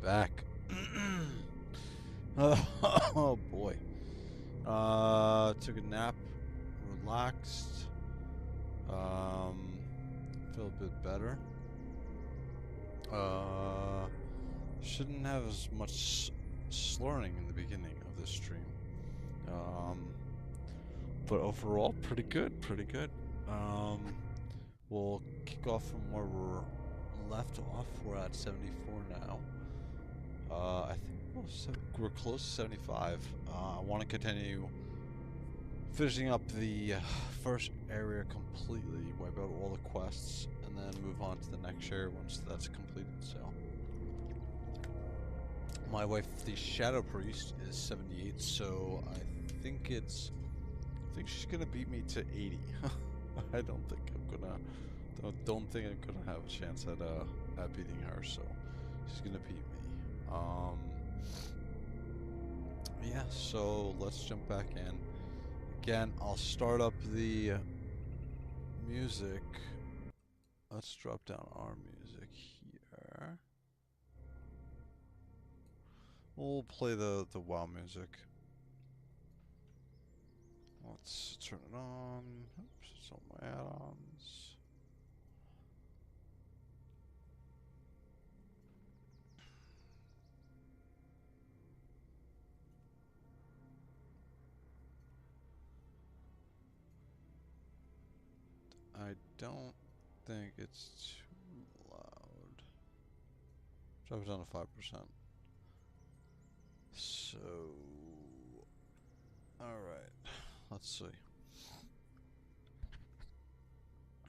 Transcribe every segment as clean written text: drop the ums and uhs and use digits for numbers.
back. Oh boy. Took a nap, relaxed, feel a bit better. Shouldn't have as much slurring in the beginning of this stream. But overall, pretty good, pretty good. We'll kick off from where we're left off. We're at 74 now. I think we're close to 75. I want to continue finishing up the first area completely, wipe out all the quests, and then move on to the next area once that's completed. So, my wife, the Shadow Priest, is 78. So I think she's gonna beat me to 80. I don't think I'm gonna. Don't think I'm gonna have a chance at beating her. So she's gonna beat me. Yeah, so let's jump back in. Again, I'll start up the music. Let's drop down our music here. We'll play the WoW music. Let's turn it on. Oops, it's on my add-ons. I don't think it's too loud. Drop it down to 5%. So, alright, let's see.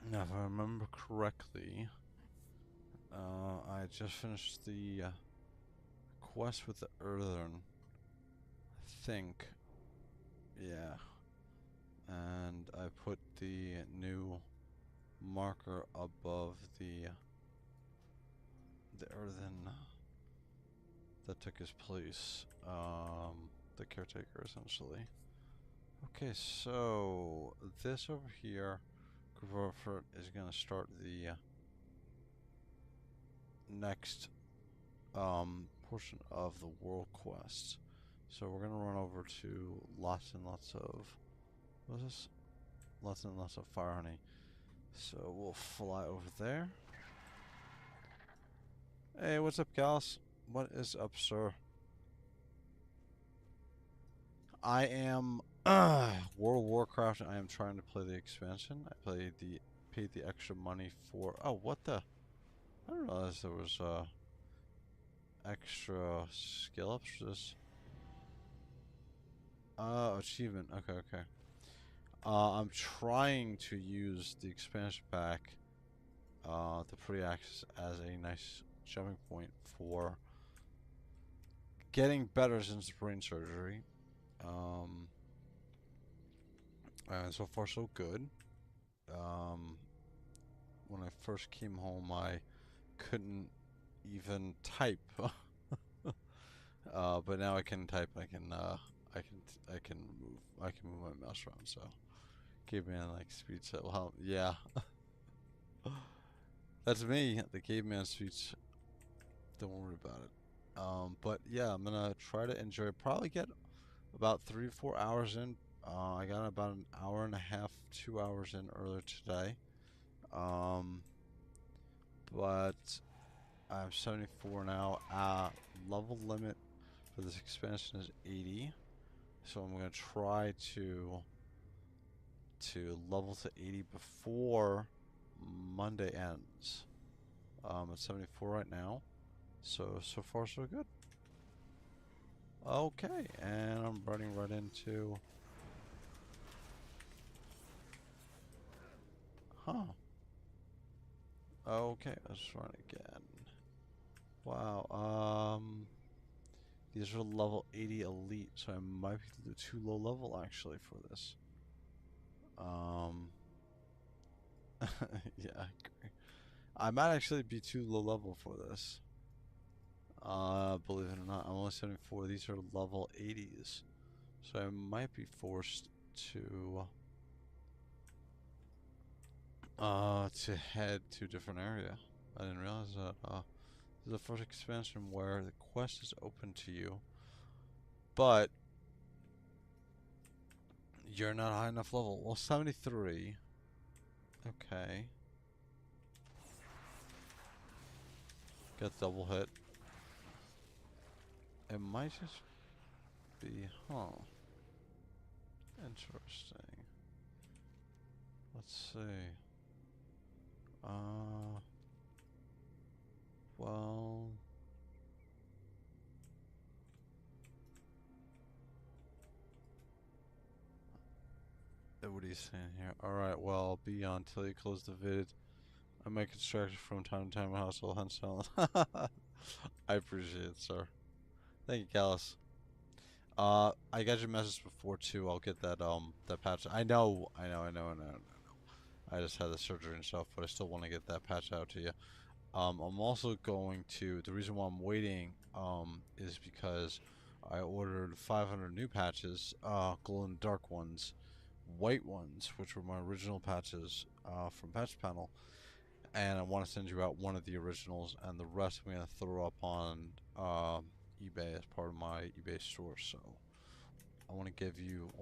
Now, if I remember correctly, I just finished the quest with the Earthern, I think. Yeah. And I put the new marker above the Earthen that took his place, the caretaker essentially. Okay, so this over here, group effort, is gonna start the next portion of the world quest. So we're gonna run over to lots and lots of, what is this? Lots and lots of fire honey. So we'll fly over there. Hey, what's up, Gallus? What is up, sir? I am World of Warcraft. I am trying to play the expansion. I paid the extra money for. Oh, what the? I didn't realize there was extra skill ups for this. Achievement. Okay, okay. I'm trying to use the expansion pack, the pre-access, as a nice jumping point for getting better since brain surgery. And so far so good. When I first came home, I couldn't even type. But now I can type. I can move my mouse around. So, caveman like speech. Well, yeah, that's me. The caveman speech. Don't worry about it. But yeah, I'm gonna try to enjoy. Probably get about 3 or 4 hours in. I got about an hour and a half, 2 hours in earlier today. But I'm 74 now. Level limit for this expansion is 80. So I'm gonna try to level to 80 before Monday ends. At 74 right now. So far so good. Okay, and I'm running right into. Huh. Okay, let's run again. Wow. These are level 80 elite, so I might be too low level actually for this. Yeah, I agree. I might actually be too low level for this. Believe it or not, I'm only 74. These are level 80s, so I might be forced to head to a different area. I didn't realize that This is the first expansion where the quest is open to you, but you're not high enough level. Well, 73. Okay. Get double hit. It might just be, interesting. Let's see. Well, what are you saying here? Alright, well, I'll be on till you close the vid. I might get distracted from time to time in household hunt silent. I appreciate it, sir. Thank you, Callus. I got your message before too. I'll get that that patch. I know. I just had the surgery and stuff, but I still want to get that patch out to you. I'm also going to. The reason why I'm waiting is because I ordered 500 new patches, glow in the dark ones, white ones, which were my original patches from Patch Panel, and I want to send you out one of the originals, and the rest I'm gonna throw up on eBay as part of my eBay store. So I want to get you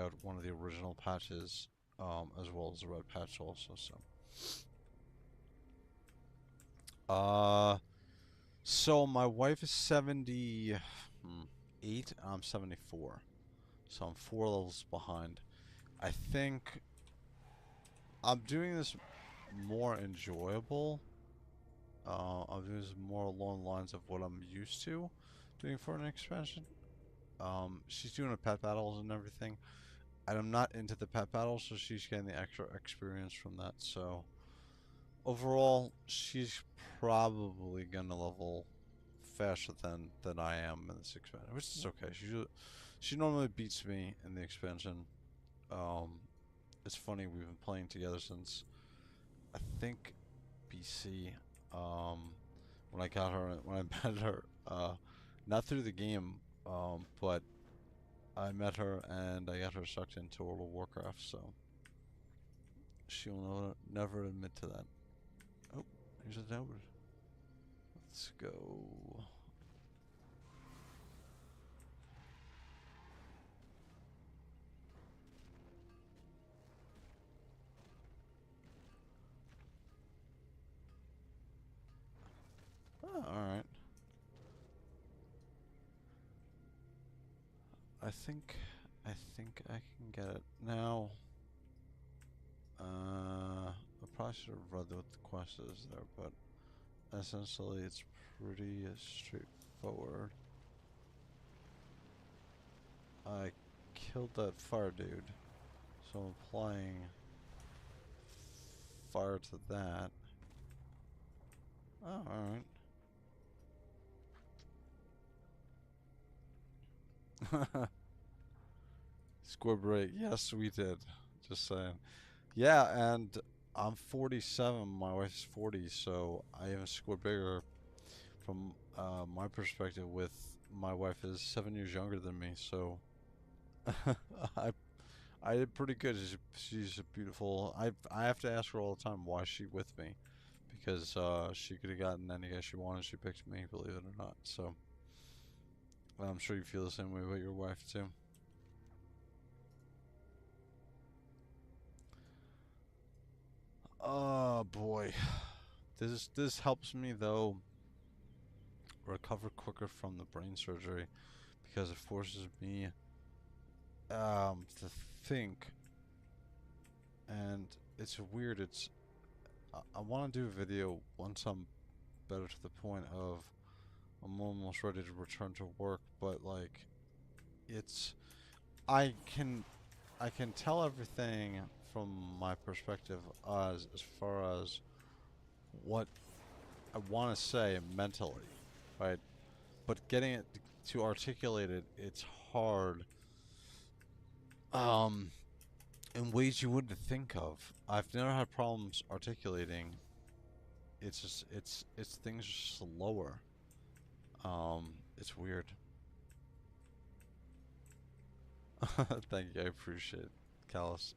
out one of the original patches, as well as the red patch also. So my wife is 78, I'm 74, so I'm 4 levels behind. I think I'm doing this more enjoyable. I'm doing this more along the lines of what I'm used to doing for an expansion. She's doing the pet battles and everything, and I'm not into the pet battles, so she's getting the extra experience from that. So overall, she's probably gonna level faster than I am in this expansion, which is okay. She normally beats me in the expansion. It's funny, we've been playing together since I think BC. When I met her, not through the game, but I met her and I got her sucked into World of Warcraft, so she will never admit to that. Oh, here's a node. Let's go. Oh, alright. I think I can get it. Now, I probably should have read what the quest is there, but essentially it's pretty straightforward. I killed that fire dude, so I'm applying fire to that. Oh, alright. Score break. Yes, we did. Just saying. Yeah, and I'm 47. My wife's 40, so I even scored bigger from my perspective. With my wife is 7 years younger than me, so I did pretty good. She's a beautiful. I have to ask her all the time why she's with me, because she could have gotten any guy she wanted. She picked me, believe it or not. So I'm sure you feel the same way about your wife too. Oh boy, this helps me though recover quicker from the brain surgery, because it forces me to think, and it's weird. I want to do a video once I'm better to the point of I'm almost ready to return to work, but like it's I can tell everything from my perspective as far as what I want to say mentally, right? But getting it to articulate it, it's hard. In ways you wouldn't think of. I've never had problems articulating. It's just it's things are slower. It's weird. Thank you, I appreciate it, Callus.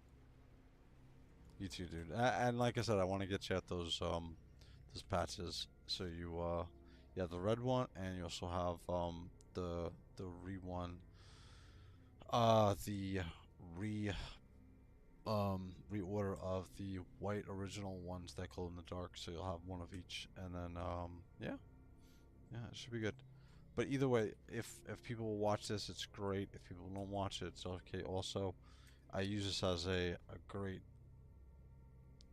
You too, dude. And like I said, I want to get you out those patches so Yeah, the red one, and you also have the re one, the re reorder of the white original ones that glow in the dark. So you'll have one of each, and then yeah, it should be good. But either way, if people watch this, it's great. If people don't watch it, it's okay. Also, I use this as a great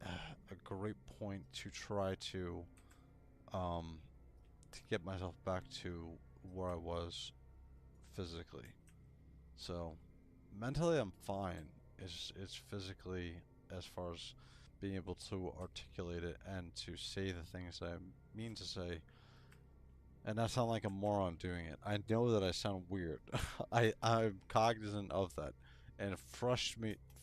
a great point to try um to get myself back to where I was physically. So mentally I'm fine. It's physically, as far as being able to articulate it and to say the things I mean to say, and not sound like a moron doing it. I know that I sound weird. I'm cognizant of that, and it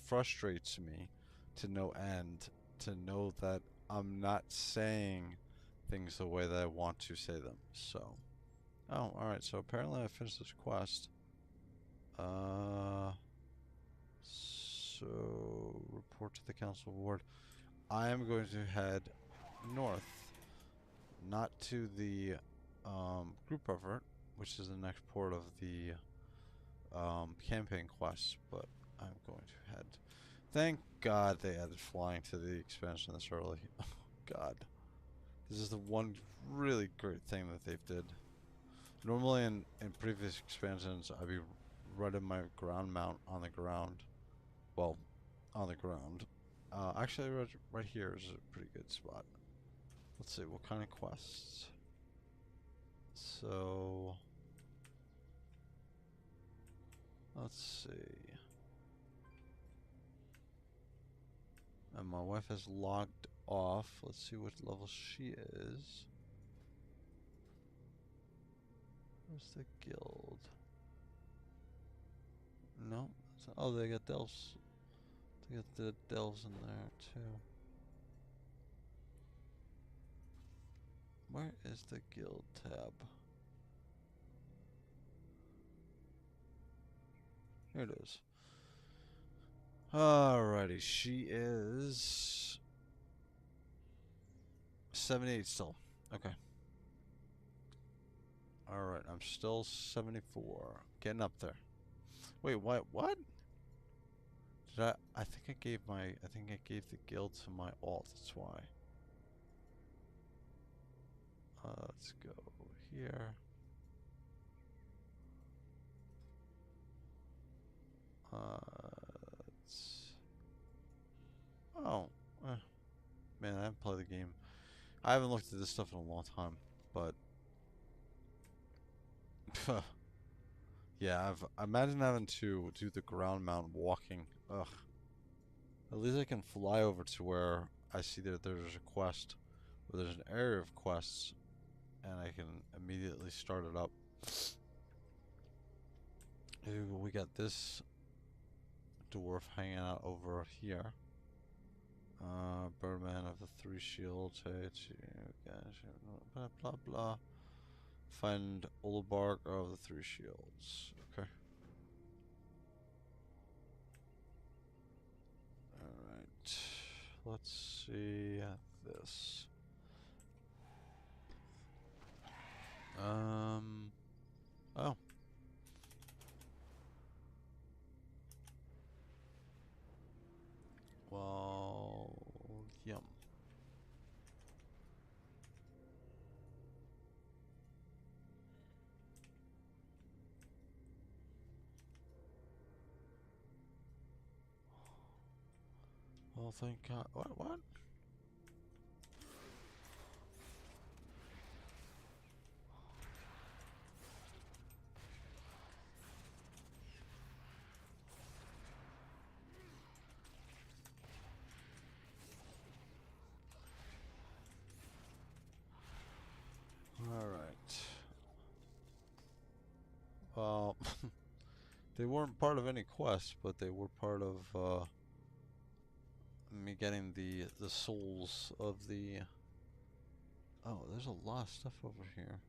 frustrates me to no end to know that I'm not saying things the way that I want to say them. So, oh, all right. So apparently I finished this quest. So report to the Council of Ward. I am going to head north, not to the group effort, which is the next port of the campaign quest, but I'm going to head. Thank God they added flying to the expansion this early. Oh God, this is the one really great thing that they've did. Normally in previous expansions, I'd be running my ground mount on the ground. Well, on the ground. Actually, right here is a pretty good spot. Let's see, what kind of quests? So, let's see. And my wife has logged off. Let's see what level she is. Where's the guild? No. Oh, they got delves. They got the delves in there too. Where is the guild tab? Here it is. Alrighty, she is 78 still. Okay. Alright, I'm still 74. Getting up there. Wait, what? Did I think I gave the guild to my alt, that's why. Let's go here. Oh, man, I haven't played the game. I haven't looked at this stuff in a long time, but yeah, I imagine having to do the ground mount walking. Ugh. At least I can fly over to where I see that there's a quest, where there's an area of quests, and I can immediately start it up. Ooh, we got this dwarf hanging out over here. Birdman of the Three Shields. Hey, blah blah blah. Find Olibark of the Three Shields. Okay. Alright. Let's see this. Oh. Well, yum. Well, thank God. What? Alright. Well, they weren't part of any quest, but they were part of, me getting the souls of the... Oh, there's a lot of stuff over here.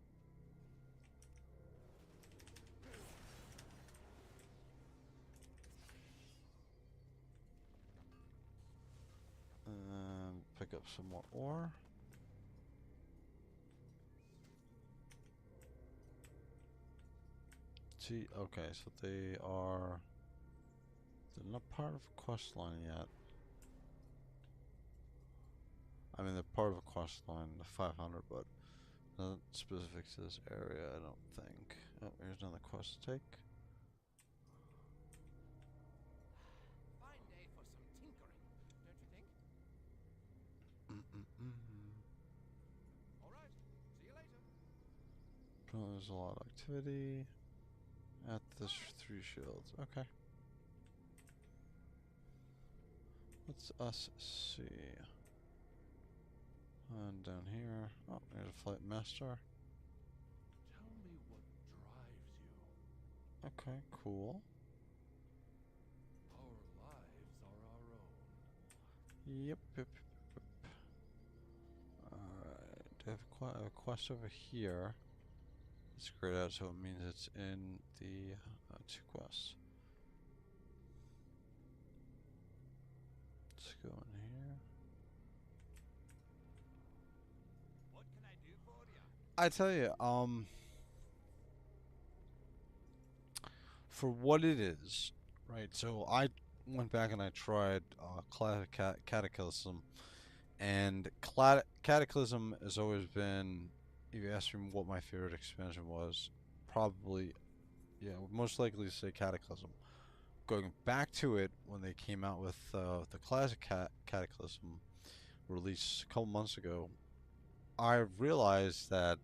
Pick up some more ore. See, okay, so they're not part of a quest line yet. I mean, they're part of a quest line, the 500, but not specific to this area, I don't think. Oh, here's another quest to take. Fine day for some tinkering, don't you think? All right, see you later. Apparently there's a lot of activity at the 3 shields. Okay. Let's us see. And down here, oh, there's a flight master. Tell me what drives you. Okay, cool. Our lives are our own. Yep. Alright, I have a quest over here. It's grayed out, so it means it's in the 2 quests. Let's go in here. What can I do for you? I tell you, for what it is, right? So I went back and I tried Classic Cataclysm, and Cataclysm has always been, if you ask me what my favorite expansion was, probably, yeah, most likely to say Cataclysm. Going back to it when they came out with the Classic Cataclysm release a couple months ago, I realized that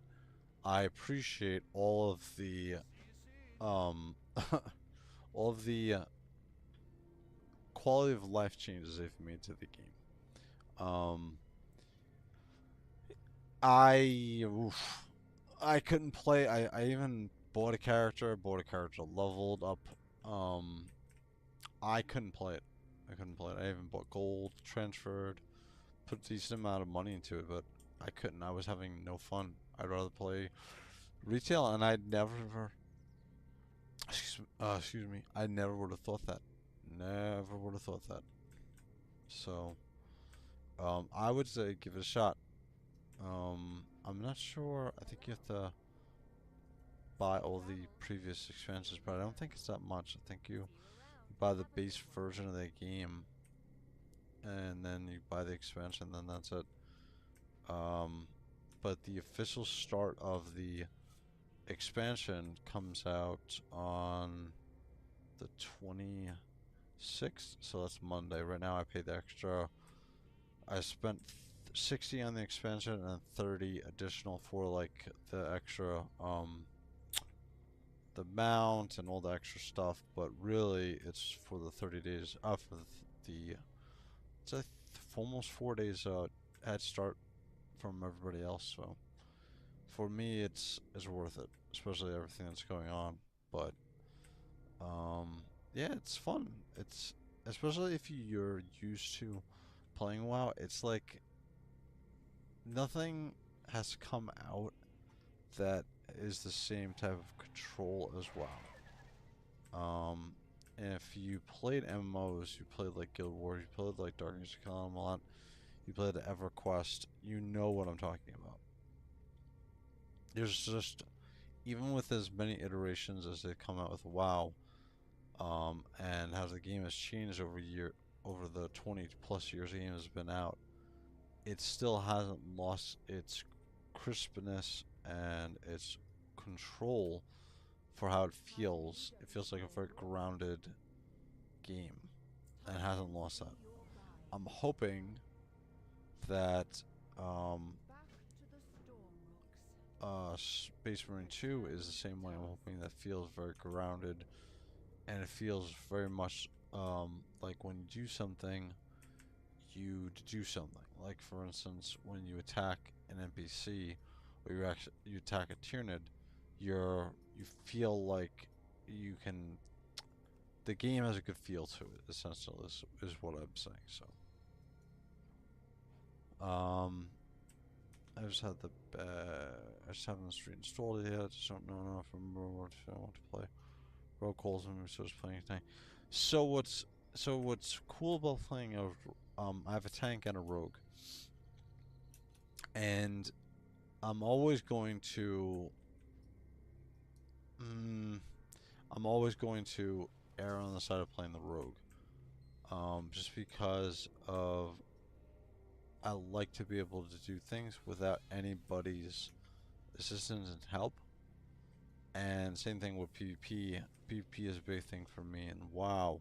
I appreciate all of the all of the quality of life changes they've made to the game. I couldn't play. I even bought a character leveled up. I couldn't play it. I even bought gold, transferred, put a decent amount of money into it, but I couldn't. I was having no fun. I'd rather play retail, and I'd never. Excuse me. I never would have thought that. Never would have thought that. So, I would say give it a shot. I'm not sure. I think you have to buy all the previous expansions, but I don't think it's that much. I think you buy the base version of the game, and then you buy the expansion, then that's it. But the official start of the expansion comes out on the 26th, so that's Monday. Right now I paid the extra. I spent 60 on the expansion and 30 additional for like the extra the mount and all the extra stuff, but really it's for the 30 days for the it's almost 4 days head start from everybody else, so for me it's worth it, especially everything that's going on. But yeah, it's fun. It's especially if you're used to playing WoW, it's like nothing has come out that is the same type of control as WoW. And if you played MMOs, you played like Guild Wars, you played like Dark Age of Calamity a lot, you played EverQuest, you know what I'm talking about. There's just, even with as many iterations as they come out with WoW, and how the game has changed over the 20 plus years the game has been out, it still hasn't lost its crispness and its control for how it feels. It feels like a very grounded game and hasn't lost that. I'm hoping that Space Marine 2 is the same way. I'm hoping that feels very grounded, and it feels very much like when you do something, you do something. Like for instance, when you attack an NPC or you attack a Tyranid, you feel like you can. The game has a good feel to it. Essentially, is what I'm saying. So, I just had I just haven't reinstalled it yet. I just don't know enough. Remember what I want to play. Rogue calls me, so I was playing a tank. So what's cool about playing I have a tank and a rogue, and I'm always going to I'm always going to err on the side of playing the rogue. Just because of I like to be able to do things without anybody's assistance and help. And same thing with PvP. PvP is a big thing for me, and wow,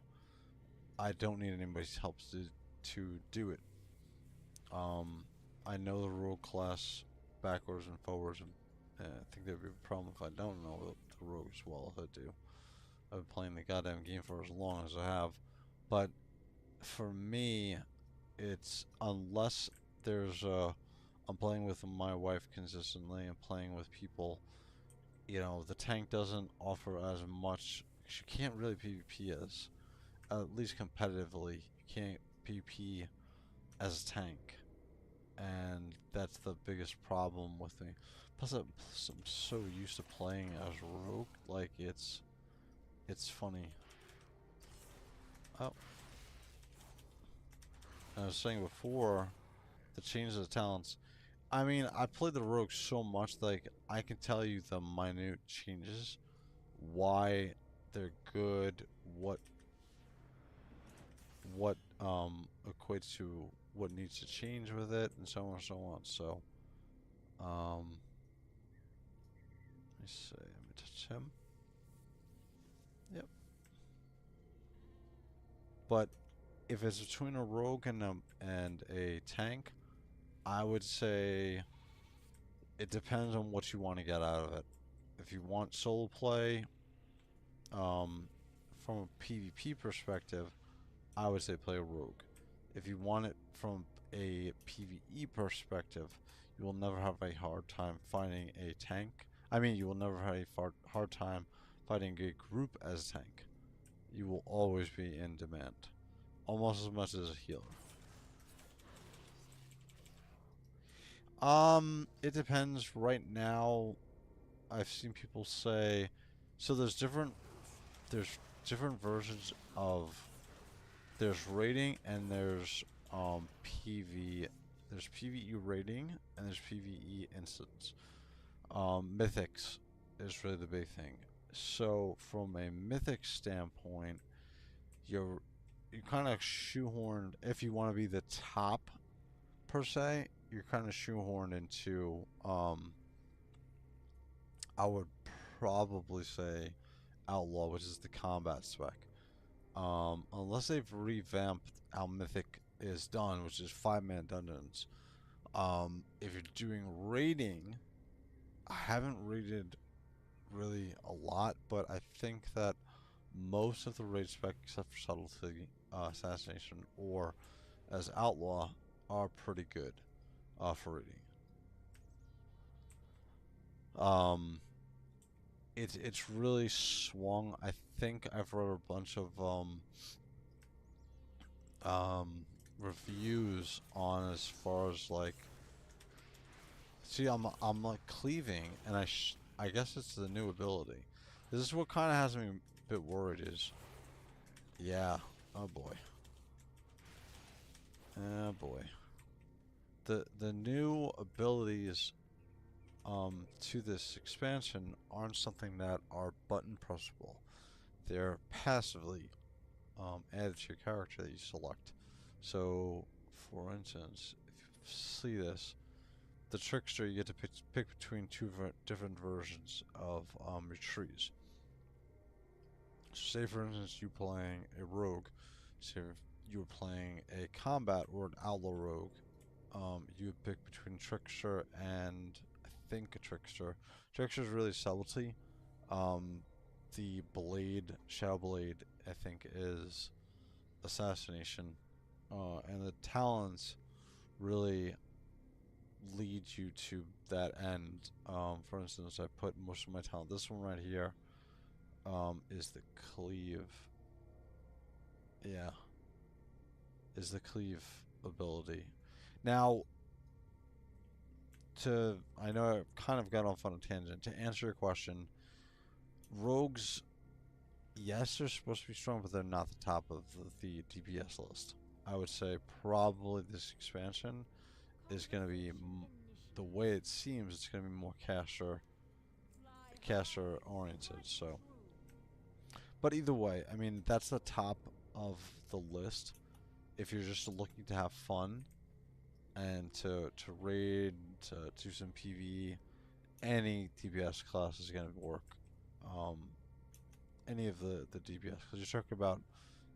I don't need anybody's help to do it. I know the rogue class backwards and forwards, and I think there'd be a problem if I don't know the rogue as well as I do. I've been playing the goddamn game for as long as I have, but for me, it's unless there's I'm playing with my wife consistently and playing with people. You know, the tank doesn't offer as much. You can't really PvP as, at least competitively, you can't PvP as a tank, and that's the biggest problem with me. Plus, I'm so used to playing as rogue, like it's funny. Oh, I was saying before, the change of the talents. I mean, I played the rogue so much, like I can tell you the minute changes, why they're good, what equates to what needs to change with it, and so on and so on. So, let me see. Let me touch him. Yep. But if it's between a rogue and a tank, I would say it depends on what you want to get out of it. If you want solo play, from a PvP perspective, I would say play a rogue. If you want it from a PvE perspective, you will never have a hard time finding a tank. I mean, you will never have a hard time fighting a group as a tank. You will always be in demand, almost as much as a healer. It depends. Right now, I've seen people say, so there's different versions of, there's raiding and there's PV, there's PvE raiding and there's PvE instance. Mythics is really the big thing. So from a mythic standpoint, you're kind of shoehorned, if you want to be the top per se, you're kind of shoehorned into I would probably say outlaw, which is the combat spec. Unless they've revamped how mythic is done, which is 5-man dungeons. If you're doing raiding, I haven't raided really a lot, but I think that most of the raid spec, except for subtlety, assassination, or as outlaw, are pretty good for raiding. It's really swung. I think I've read a bunch of reviews on as far as like, see, I'm like cleaving, and I guess it's the new ability. This is what kind of has me a bit worried. Is, yeah, oh boy, oh boy, the new abilities to this expansion aren't something that are button pressable. They're passively added to your character that you select. So, for instance, if you see this, the trickster, you get to pick between two different versions of your trees. So say, for instance, you playing a rogue. Say you were playing a combat or an outlaw rogue. You would pick between trickster and I think a trickster. Trickster is really subtlety. The blade, shadow blade, I think is assassination, and the talents really lead you to that end. For instance, I put most of my talent. This one right here is the cleave. Yeah, is the cleave ability. Now, I know I kind of got off on a tangent. To answer your question, rogues, yes, they're supposed to be strong, but they're not the top of the DPS list. I would say probably this expansion is going to be, the way it seems, it's going to be more caster oriented. So But either way, I mean, that's the top of the list. If you're just looking to have fun and to raid, to do some PvE, any DPS class is going to work. Any of the DPS, because you're talking about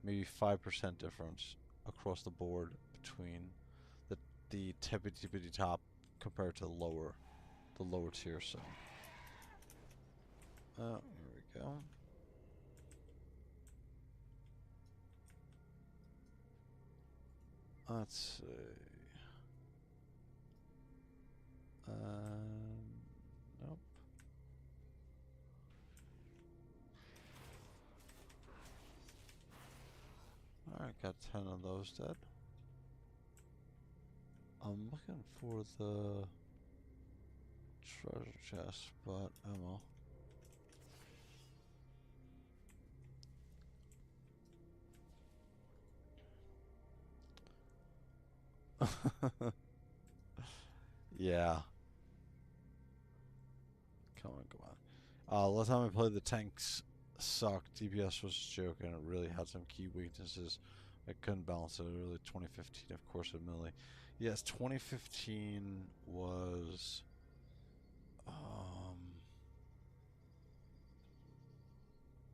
maybe 5% difference across the board between the tippity top compared to the lower tier. So, here we go. Let's see. Nope. Alright, got 10 of those dead. I'm looking for the treasure chest, but ammo. Yeah. Come on. Last time I played, the tanks sucked. DPS was a joke, and it really had some key weaknesses. I couldn't balance it. Really, 2015, of course, at Millie. Yes, 2015 was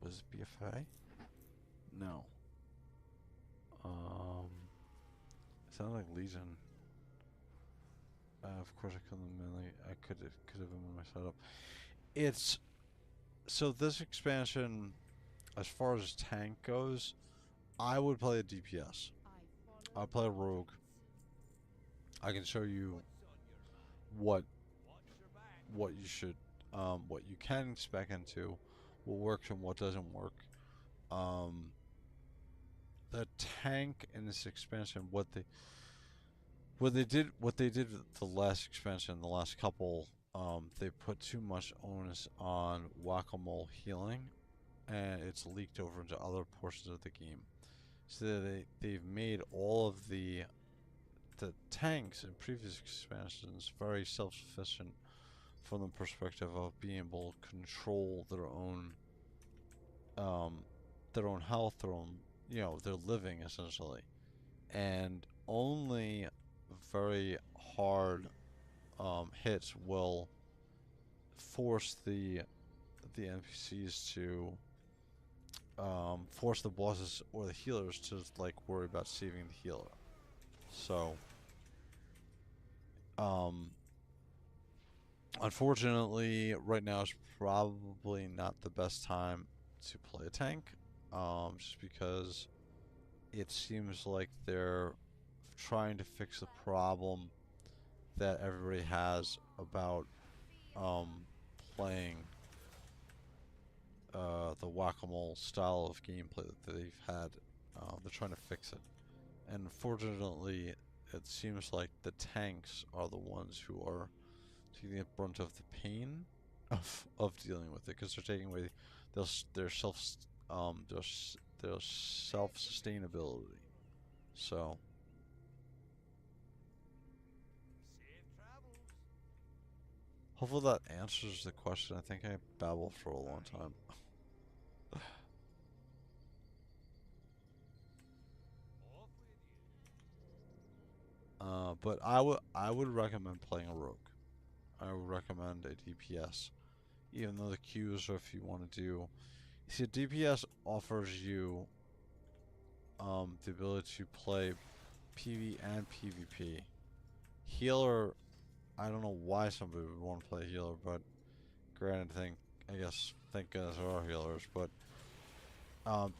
it BFA? No. It sounded like Legion. Of course, I couldn't Millie. I could have been in my setup. It's so this expansion, as far as tank goes, I would play a DPS. I'd play a rogue. I can show you what you should, what you can spec into, what works and what doesn't work. The tank in this expansion, what they did with the last expansion, the last couple, they put too much onus on whack-a-mole healing, and it's leaked over into other portions of the game. So they've made all of the tanks in previous expansions very self-sufficient from the perspective of being able to control their own health, their own, their living essentially, and only very hard hits will force the NPCs to force the bosses or the healers to like worry about saving the healer. So unfortunately, right now is probably not the best time to play a tank, just because it seems like they're trying to fix the problem that everybody has about playing the whack-a-mole style of gameplay that they've had. They're trying to fix it, and unfortunately, it seems like the tanks are the ones who are taking the brunt of the pain of dealing with it, because they're taking away their self-sustainability. So hopefully that answers the question. I think I babbled for a long time. But I would recommend playing a rogue. I would recommend a DPS, even though the queues are, if you want to do. You see, a DPS offers you the ability to play PV and PvP. Healer, I don't know why somebody would want to play healer, but granted, I guess thank goodness there are healers. But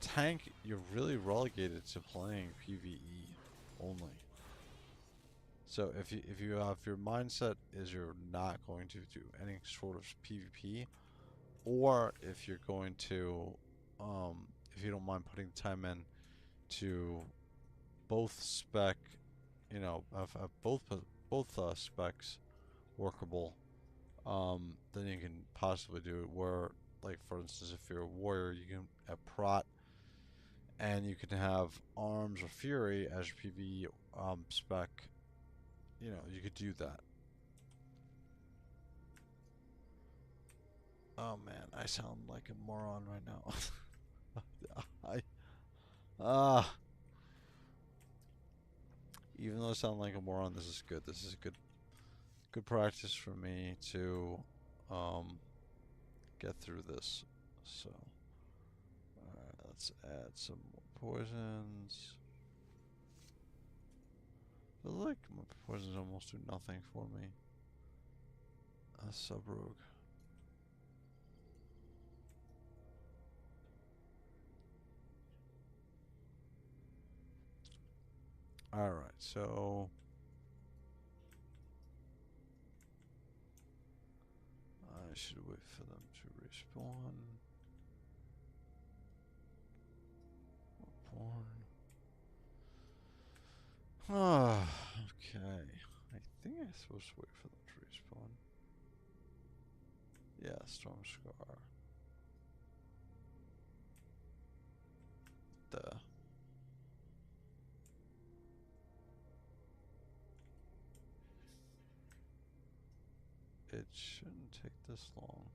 tank, you're really relegated to playing PvE only. So if you have your mindset is you're not going to do any sort of PvP, or if you're going to, if you don't mind putting time in to both spec, have both specs workable, then you can possibly do it where, like for instance, if you're a warrior, you can have prot, and you can have arms or fury as your PvE spec. You could do that. Oh man, I sound like a moron right now. I ah. Even though I sound like a moron, this is good. This is good practice for me to get through this. So, alright, let's add some more poisons. I feel like my poisons almost do nothing for me. A sub-rogue. Alright, so I should wait for them to respawn. Born. Ah, okay. I think I'm supposed to wait for them to respawn. Yeah, Storm Scar. Duh. It shouldn't take this long.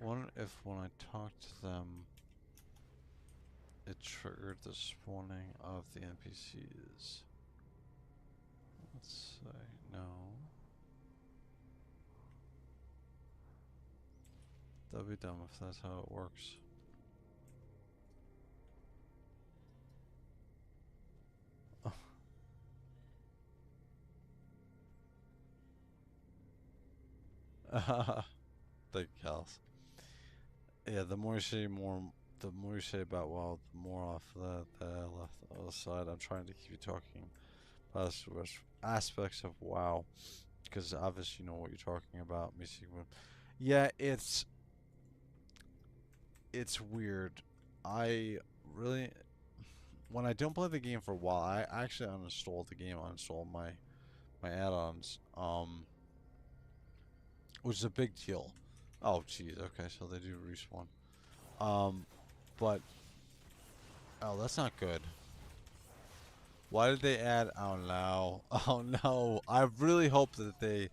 Wonder if when I talked to them, it triggered the spawning of the NPCs. Let's say no. That'd be dumb if that's how it works. Thank you, Kels. Yeah, the more you say about WoW, the more off that I left the other side. I'm trying to keep you talking positive aspects of WoW, because obviously you know what you're talking about. Me seeing, yeah, it's weird. I really, when I don't play the game for a while, I actually uninstall the game, uninstall my add-ons, which is a big deal. Oh, jeez. Okay, so they do respawn. But oh, that's not good. Why did they add? Oh no! Oh no! I really hope that they.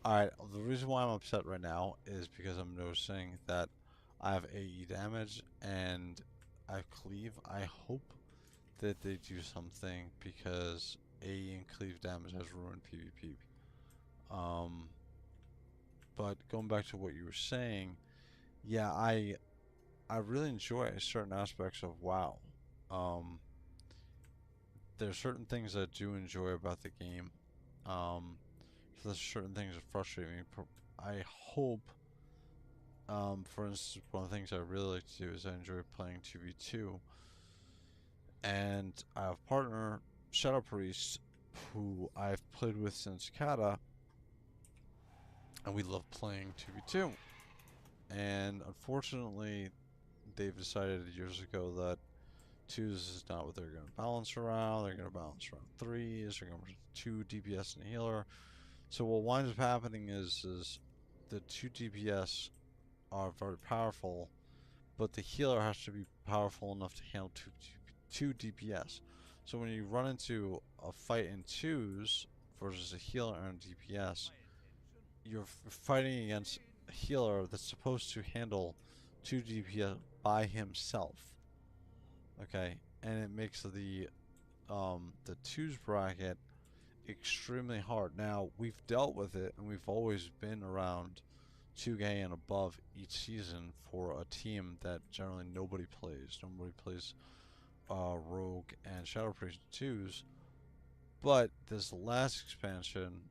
All right. The reason why I'm upset right now is because I'm noticing that I have AE damage and I have cleave. I hope that they do something because AE and cleave damage has ruined PvP. But going back to what you were saying, yeah, I really enjoy certain aspects of WoW. There's certain things I do enjoy about the game. So there's certain things that frustrate me. I hope, for instance, one of the things I really like to do is I enjoy playing 2v2. And I have a partner, Shadow Priest, who I've played with since Kata, and we love playing 2v2. And unfortunately, they've decided years ago that 2s is not what they're going to balance around. They're going to balance around 3s. They're going to 2 DPS and a healer. So what winds up happening is the 2 DPS are very powerful, but the healer has to be powerful enough to handle 2 DPS. So when you run into a fight in 2s versus a healer and a DPS, you're fighting against a healer that's supposed to handle 2 DPS by himself. Okay, and it makes the 2s bracket extremely hard. Now, we've dealt with it, and we've always been around 2K and above each season for a team that generally nobody plays. Nobody plays Rogue and Shadow Priest 2s. But this last expansion,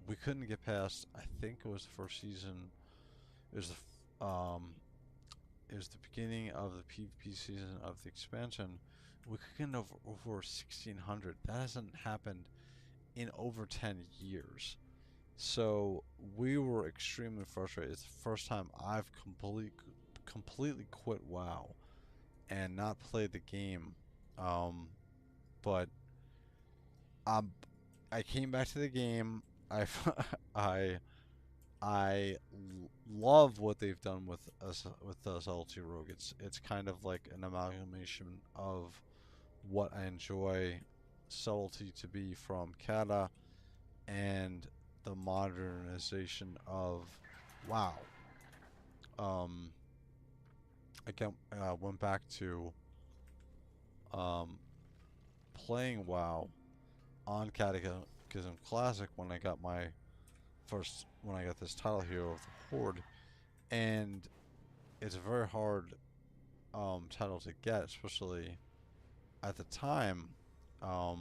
we couldn't get past. I think it was the first season. It was the beginning of the PvP season of the expansion. We could get over 1600. That hasn't happened in over 10 years. So we were extremely frustrated. It's the first time I've completely quit WoW and not played the game. But I came back to the game. I love what they've done with us with LT Rogue. It's kind of like an amalgamation of what I enjoy subtlety to be from Kata and the modernization of WoW. I went back to playing WoW on Cataclysm Classic when I got this title here of the Horde, and it's a very hard title to get, especially at the time. I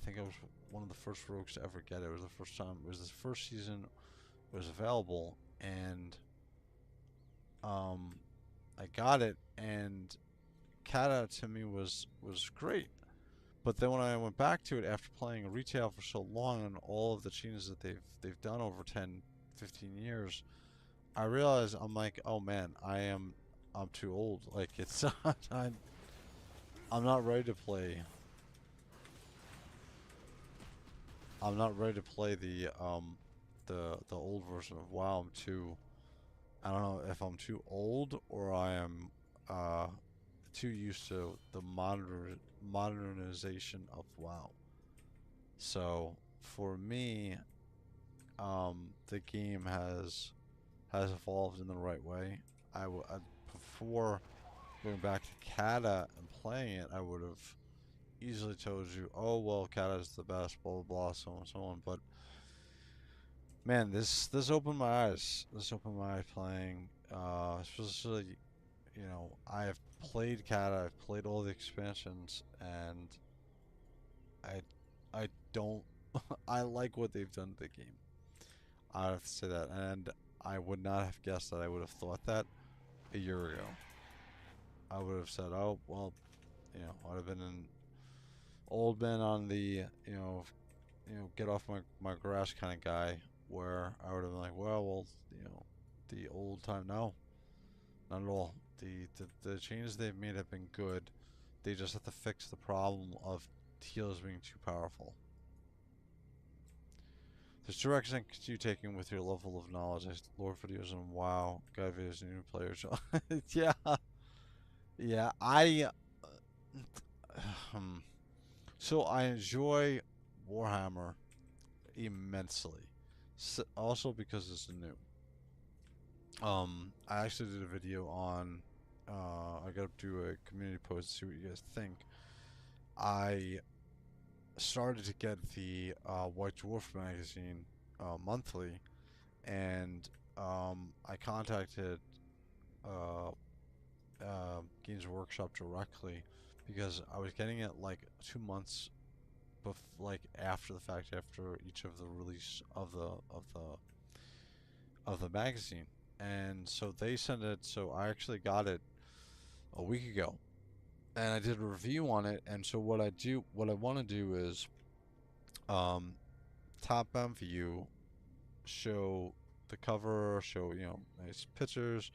think I was one of the first rogues to ever get it. It was the first time. It was the first season it was available, and I got it, and Kata to me was great. But then when I went back to it after playing retail for so long and all of the changes that they've done over 10, 15 years, I realized I'm like, oh man, I'm too old. Like it's I'm not ready to play. I'm not ready to play the old version of WoW. I don't know if I'm too old or I am too used to the modernization of WoW. So for me, the game has evolved in the right way. Before going back to Kata and playing it, I would have easily told you, oh well, Kata's the best, blah blah blah, so on and so on. But man, this opened my eyes. This opened my eyes playing, especially, you know, I have played Kata, I've played all the expansions, and I don't I like what they've done to the game. I have to say that, and I would not have guessed that I would have thought that a year ago. I would have said, oh well, you know, I'd have been an old man on the, get off my grass kind of guy, where I would have been like, well, you know, the old time. No, not at all. The changes they've made have been good. They just have to fix the problem of healers being too powerful. There's two directions you taking with your level of knowledge. Lore videos and WoW, guide videos and new players. Yeah, yeah. So I enjoy Warhammer immensely. Also because it's new. I actually did a video on. I got to do a community post to see what you guys think. I started to get the White Dwarf magazine monthly, and I contacted uh, Games Workshop directly because I was getting it like 2 months, like after the fact, after each of the release of the magazine, and so they sent it. So I actually got it a week ago, and I did a review on it. And so what I want to do is top down view, show the cover, show, you know, nice pictures,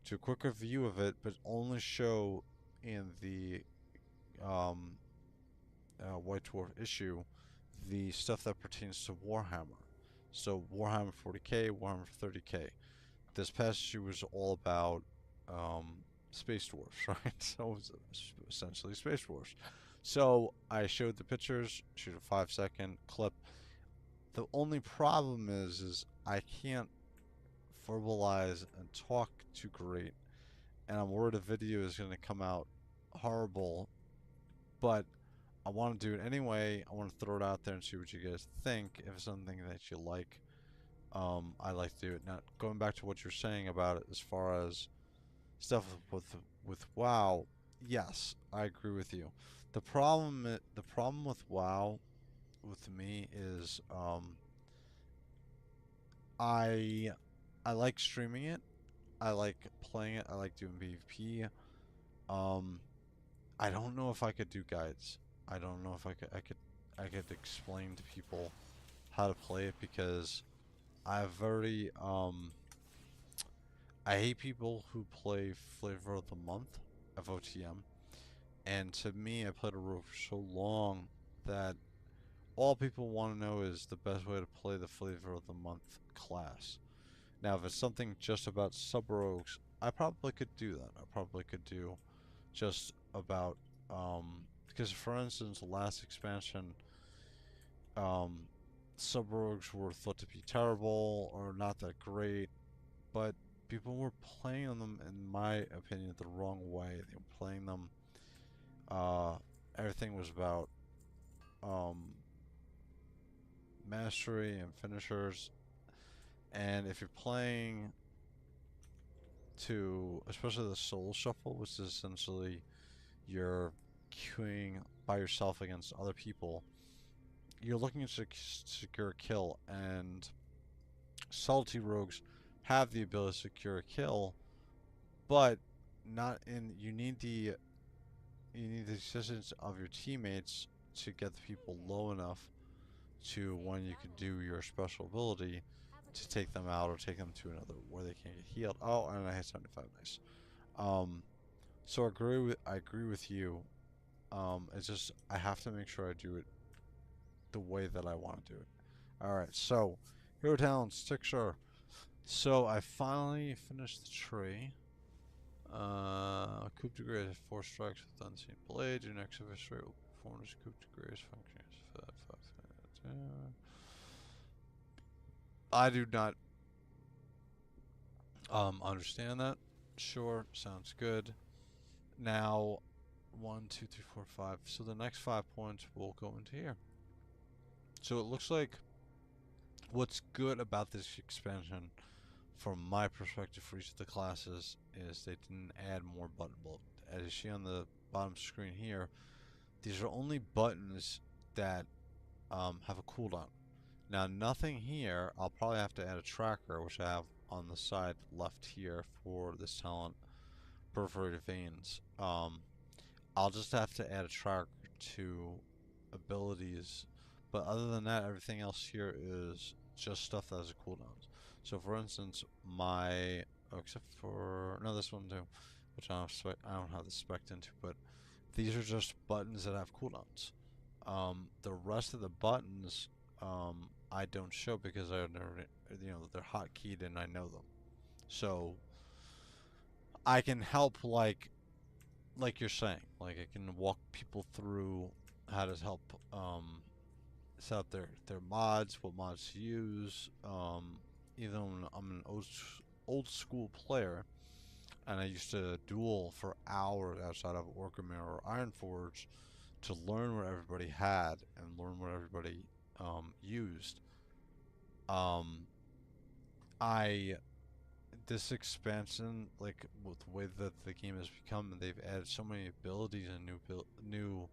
do a quicker view of it, but only show in the White Dwarf issue the stuff that pertains to Warhammer. So Warhammer 40k, Warhammer 30k. This past issue was all about space dwarfs, right? So it was essentially space dwarfs. So I showed the pictures, shoot a 5-second clip. The only problem is I can't verbalize and talk too great, and I'm worried the video is going to come out horrible, but I want to do it anyway. I want to throw it out there and see what you guys think. If it's something that you like, I like to do it. Now, going back to what you're saying about it as far as stuff with WoW, yes, I agree with you. The problem with WoW with me is I like streaming it. I like playing it. I like doing PvP. I don't know if I could do guides. I don't know if I could explain to people how to play it, because I've already I hate people who play Flavor of the Month, FOTM, and to me, I played a rogue for so long that all people want to know is the best way to play the Flavor of the Month class. Now, if it's something just about sub-rogues, I probably could do that. I probably could do just about because for instance, the last expansion, um, sub-rogues were thought to be terrible or not that great, but people were playing them, in my opinion, the wrong way. They were playing them, everything was about mastery and finishers, and if you're playing to, especially the soul shuffle, which is essentially you're queuing by yourself against other people, you're looking to secure a kill, and salty rogues have the ability to secure a kill, but not in. You need the assistance of your teammates to get the people low enough to when you can do your special ability to take them out or take them to another where they can't get healed. Oh, and I hit 75. Nice. So I agree with you. It's just I have to make sure I do it the way that I want to do it. All right. So Hero Talent Stixer. So I finally finished the tree. Coup de grace, 4 strikes with unseen blade. Your next adversary will perform this coup de grace function. I do not understand that. Sure, sounds good. Now, 1, 2, 3, 4, 5. So the next 5 points will go into here. So it looks like what's good about this expansion, from my perspective for each of the classes, is they didn't add more button bulk. As you see on the bottom screen here, these are only buttons that have a cooldown. Now, nothing here. I'll probably have to add a tracker, which I have on the side left here for this talent, Perforated Veins. I'll just have to add a tracker to abilities, but other than that, everything else here is just stuff that has a cooldown. So, for instance, except for this one too, which I don't have the spec into, but these are just buttons that have cooldowns. The rest of the buttons, I don't show because I never, they're hotkeyed and I know them. So I can help, like you're saying, like I can walk people through how to help set up their mods, what mods to use. Even though I'm an old school player, and I used to duel for hours outside of Orcamere or Ironforge to learn what everybody had and learn what everybody used. This expansion, like with the way that the game has become, and they've added so many abilities and new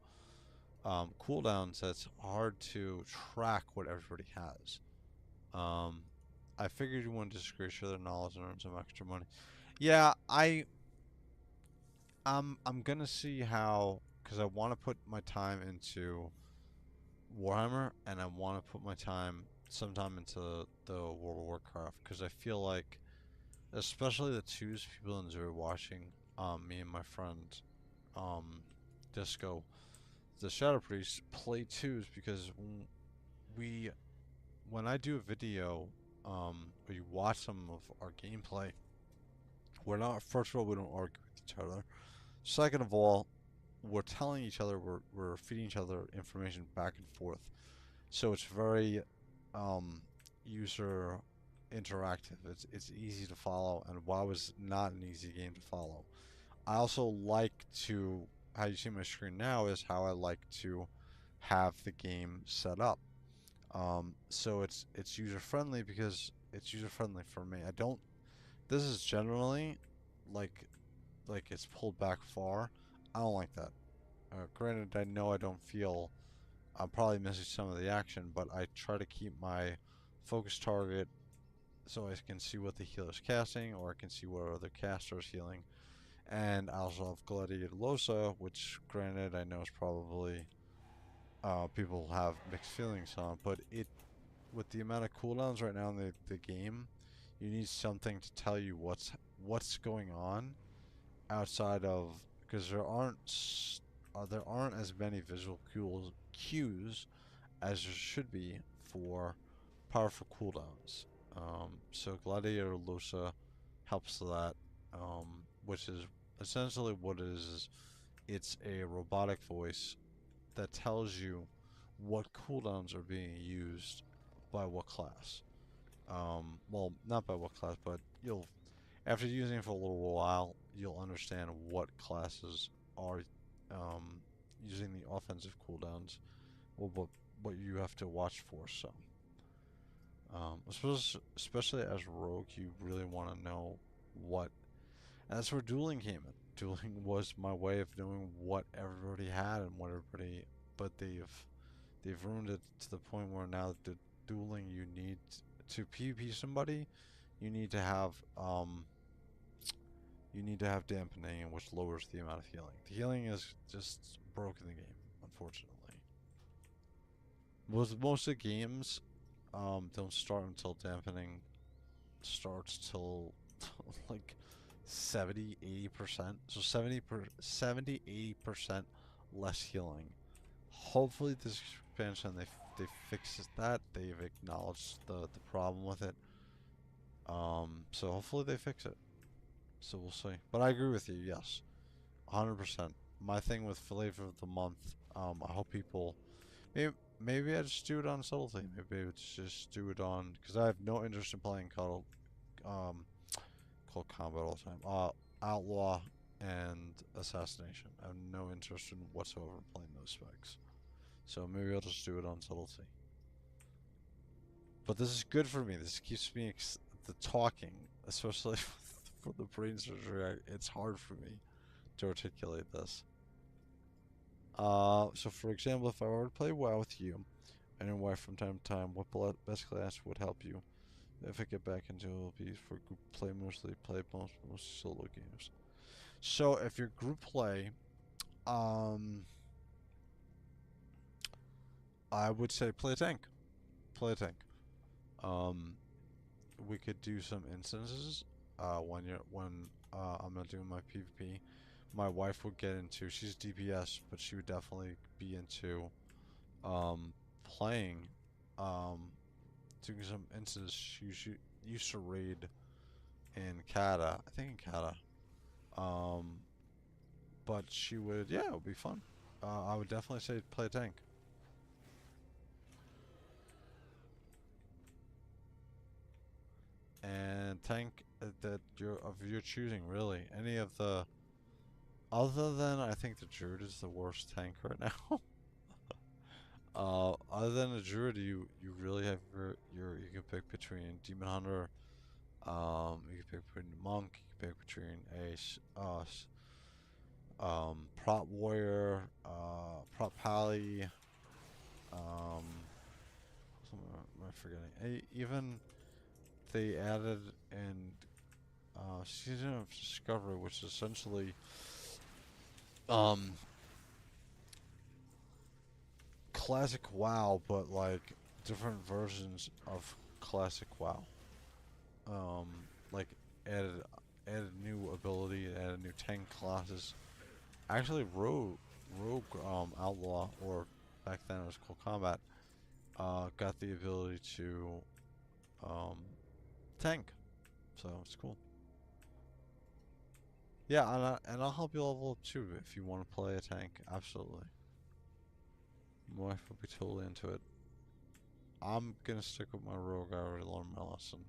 cooldowns, that's hard to track what everybody has. I figured you wanted to share their knowledge and earn some extra money. Yeah, I'm gonna see how, because I want to put my time into Warhammer, and I want to put my time sometime into the World of Warcraft, because I feel like, especially the twos, people enjoy watching me and my friend Disco, the Shadow Priest, play twos, because when I do a video, or you watch some of our gameplay, first of all, we don't argue with each other. Second of all, we're telling each other, we're feeding each other information back and forth. So it's very user interactive. It's easy to follow, and WoW is not an easy game to follow. I also like to, how you see my screen now is how I like to have the game set up. So it's user friendly because it's user friendly for me. This is generally like it's pulled back far. I don't like that. Granted, I know I don't feel, I'm probably missing some of the action, but I try to keep my focus target so I can see what the healer's casting, or I can see what other caster's healing. And I also have Gladiator Losa, which granted I know is probably people have mixed feelings on, but with the amount of cooldowns right now in the game, you need something to tell you what's going on outside of, because there aren't as many visual cues as there should be for powerful cooldowns. So Gladiator Losa helps that, which is essentially what it is it's a robotic voice that tells you what cooldowns are being used by what class. Well, not by what class, but you'll after using it for a little while, you'll understand what classes are using the offensive cooldowns, or what you have to watch for. So, especially as rogue, you really want to know what. And that's where dueling came in. Dueling was my way of knowing what everybody had and what everybody, but they've ruined it to the point where now the dueling you need to PvP somebody, you need to have dampening, which lowers the amount of healing. The healing is just broken the game, unfortunately. Most of the games don't start until dampening starts till like 70-80%. So 70-80% less healing. Hopefully this expansion they fixed that. They've acknowledged the problem with it. So hopefully they fix it. So we'll see. But I agree with you, yes. 100%. My thing with flavor of the month, I hope people maybe I just do it on subtlety. Maybe it's just do it on because I have no interest in playing called combat all the time. Outlaw and assassination. I have no interest in whatsoever playing those specs. So maybe I'll just do it on subtlety. But this is good for me. This keeps me the talking, especially for the brain surgery. It's hard for me to articulate this. So for example, if I were to play WoW with you and your wife from time to time, what best class would help you? If I get back into LP for group play, mostly play most solo games. So if you're group play, I would say play a tank. Play a tank. We could do some instances. When I'm not doing my PvP, my wife would get into. She's DPS, but she would definitely be into playing. Doing some instances. She used to raid in Cata. I think in Cata. But she would. Yeah, it would be fun. I would definitely say play a tank. And tank that of your choosing, really. Any of the other than I think the druid is the worst tank right now. Other than the druid, you really have you can pick between demon hunter. You can pick between monk. You can pick between prop warrior, prop pally. What am I forgetting? Even they added in Season of Discovery, which is essentially classic WoW, but like different versions of classic WoW. Like added new ability, added new tank classes. Actually, Rogue Outlaw, or back then it was called Combat, got the ability to tank. So it's cool. Yeah, and I'll help you level up too if you want to play a tank. Absolutely. My wife will be totally into it. I'm gonna stick with my rogue. I already learned my lesson.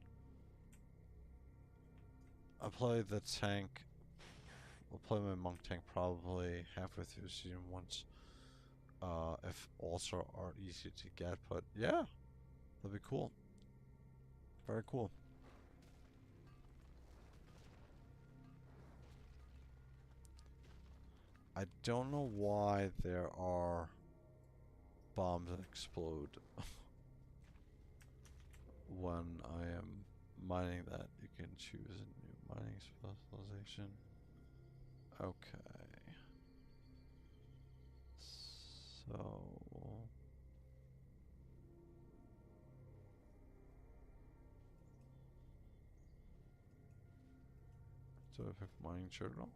I play the tank. I'll play my monk tank probably halfway through season once. If alts are easy to get, but yeah, that'd be cool. Very cool. I don't know why there are bombs that explode when I am mining that. You can choose a new mining specialization. Okay. So do I pick mining journal?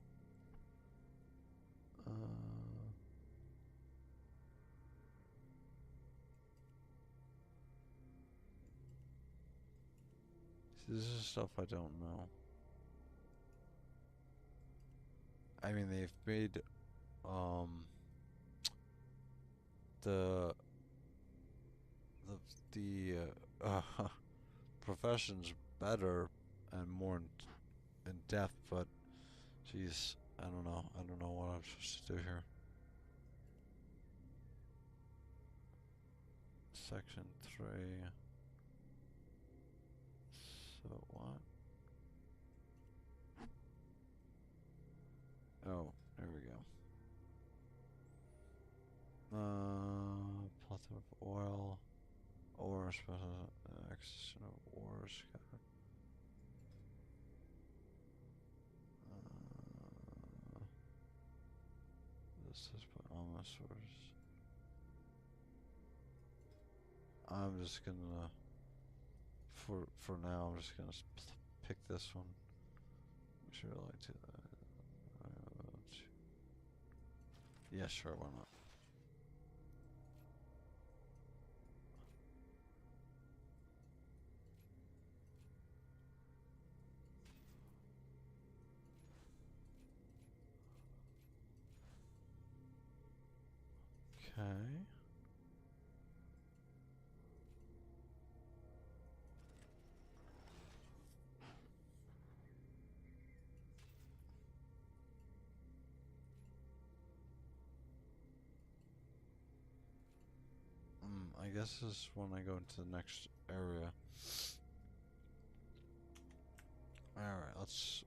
This is stuff I don't know. I mean, they've made the profession's better and more in depth, but jeez, I don't know. I don't know what I'm supposed to do here. Section 3. So what? Oh, there we go. Plethora of oil, ore, special acquisition of ores. This is by almost source. I'm just gonna, for now, I'm just gonna pick this one. Sure, I like to. Yeah, sure, why not? Okay. I guess this is when I go into the next area. Alright, let's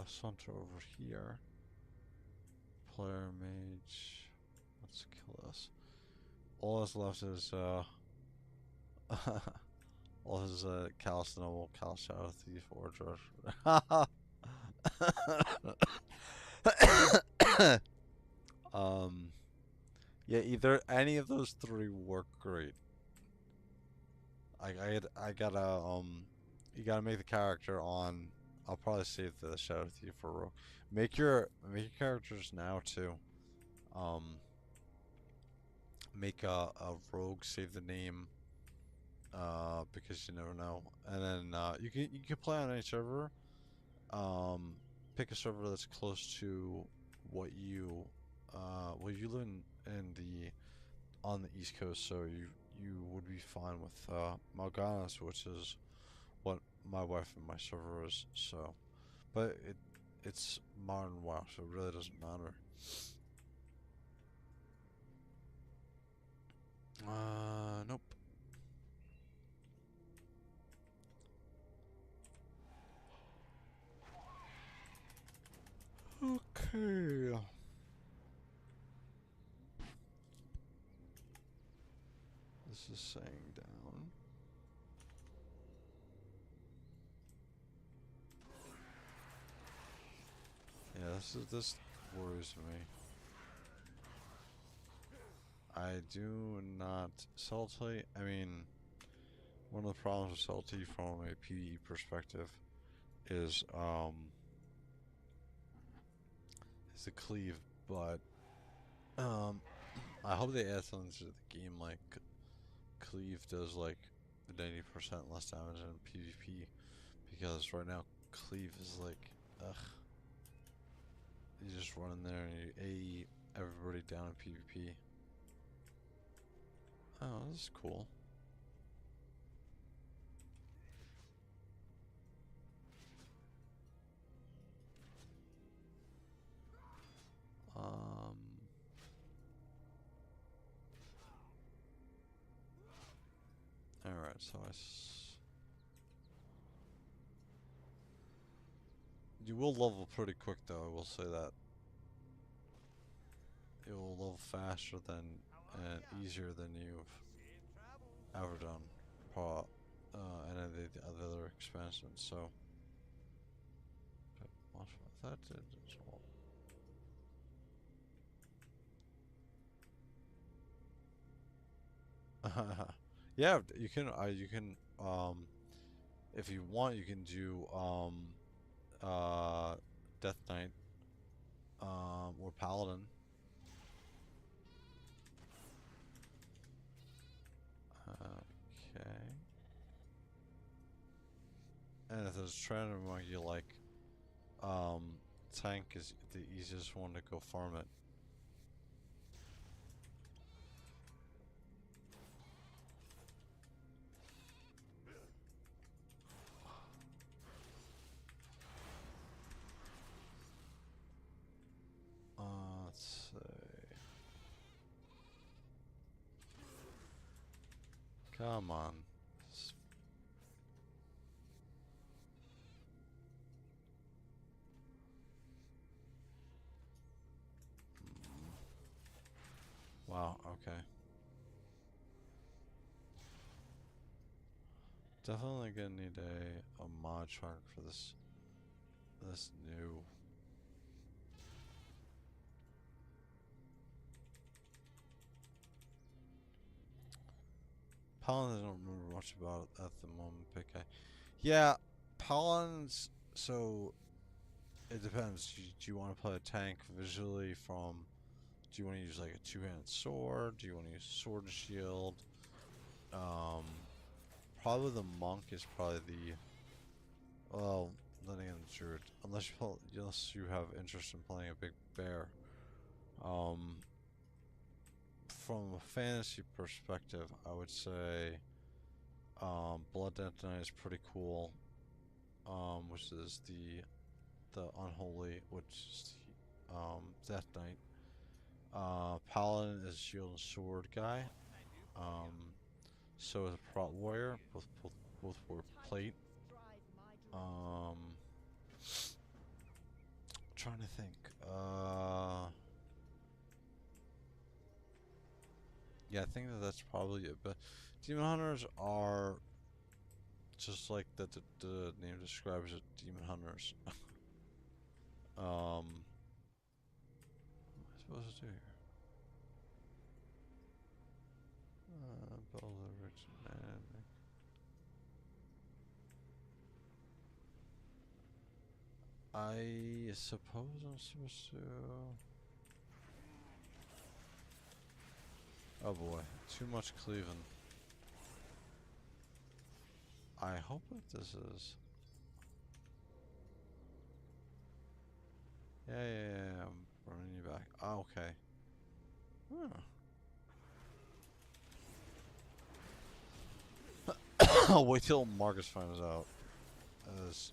saunter over here. Player mage. Let's kill this. All that's left is all his Callous Noble, Callous Shadow Thief, Orc Rogue. Yeah, either any of those three work great. I gotta you gotta make the character on. I'll probably save the Shadow Thief for Rogue. Make your characters now too. Make a Rogue, save the name. Because you never know. And then you can play on any server. Pick a server that's close to what you well, you live in the on the East Coast, so you would be fine with Malganas, which is what my wife and my server is. So, but it's modern WoW, so it really doesn't matter. Nope. Okay. This is saying down. Yeah, this worries me. I do not salty. I mean, one of the problems with salty from a PvE perspective is the cleave, but I hope they add something to the game like cleave does like 90% less damage in PvP, because right now cleave is like, ugh. You just run in there and you AE everybody down in PvP. Oh, this is cool. Alright, so you will level pretty quick though, I will say that. It will level faster than and easier than you've ever done. And then the other expansions, so. That did as well. Yeah, you can if you want, you can do Death Knight or Paladin. Okay. And if there's a trainer among you, like tank is the easiest one to go farm it. Come on. Wow, okay. Definitely gonna need a mod track for this new. Paladins I don't remember much about at the moment, PK. Yeah, Paladins, so it depends. Do you want to play a tank visually from, do you want to use like a two-handed sword? Do you want to use sword and shield? Probably the monk is probably the, well, then again, druid, unless you have interest in playing a big bear. From a fantasy perspective, I would say Blood Death Knight is pretty cool. Which is the unholy, which is the Death Knight. Paladin is shield and sword guy. So is a prot warrior, both were plate. Trying to think. Yeah, I think that's probably it. But demon hunters are just like the name describes it. Demon hunters. What am I supposed to do here? Build a rich man. I suppose I'm supposed to. Oh boy, too much cleaving. I hope what this is. Yeah, I'm running you back. Oh, okay. Huh. I'll wait till Marcus finds out. As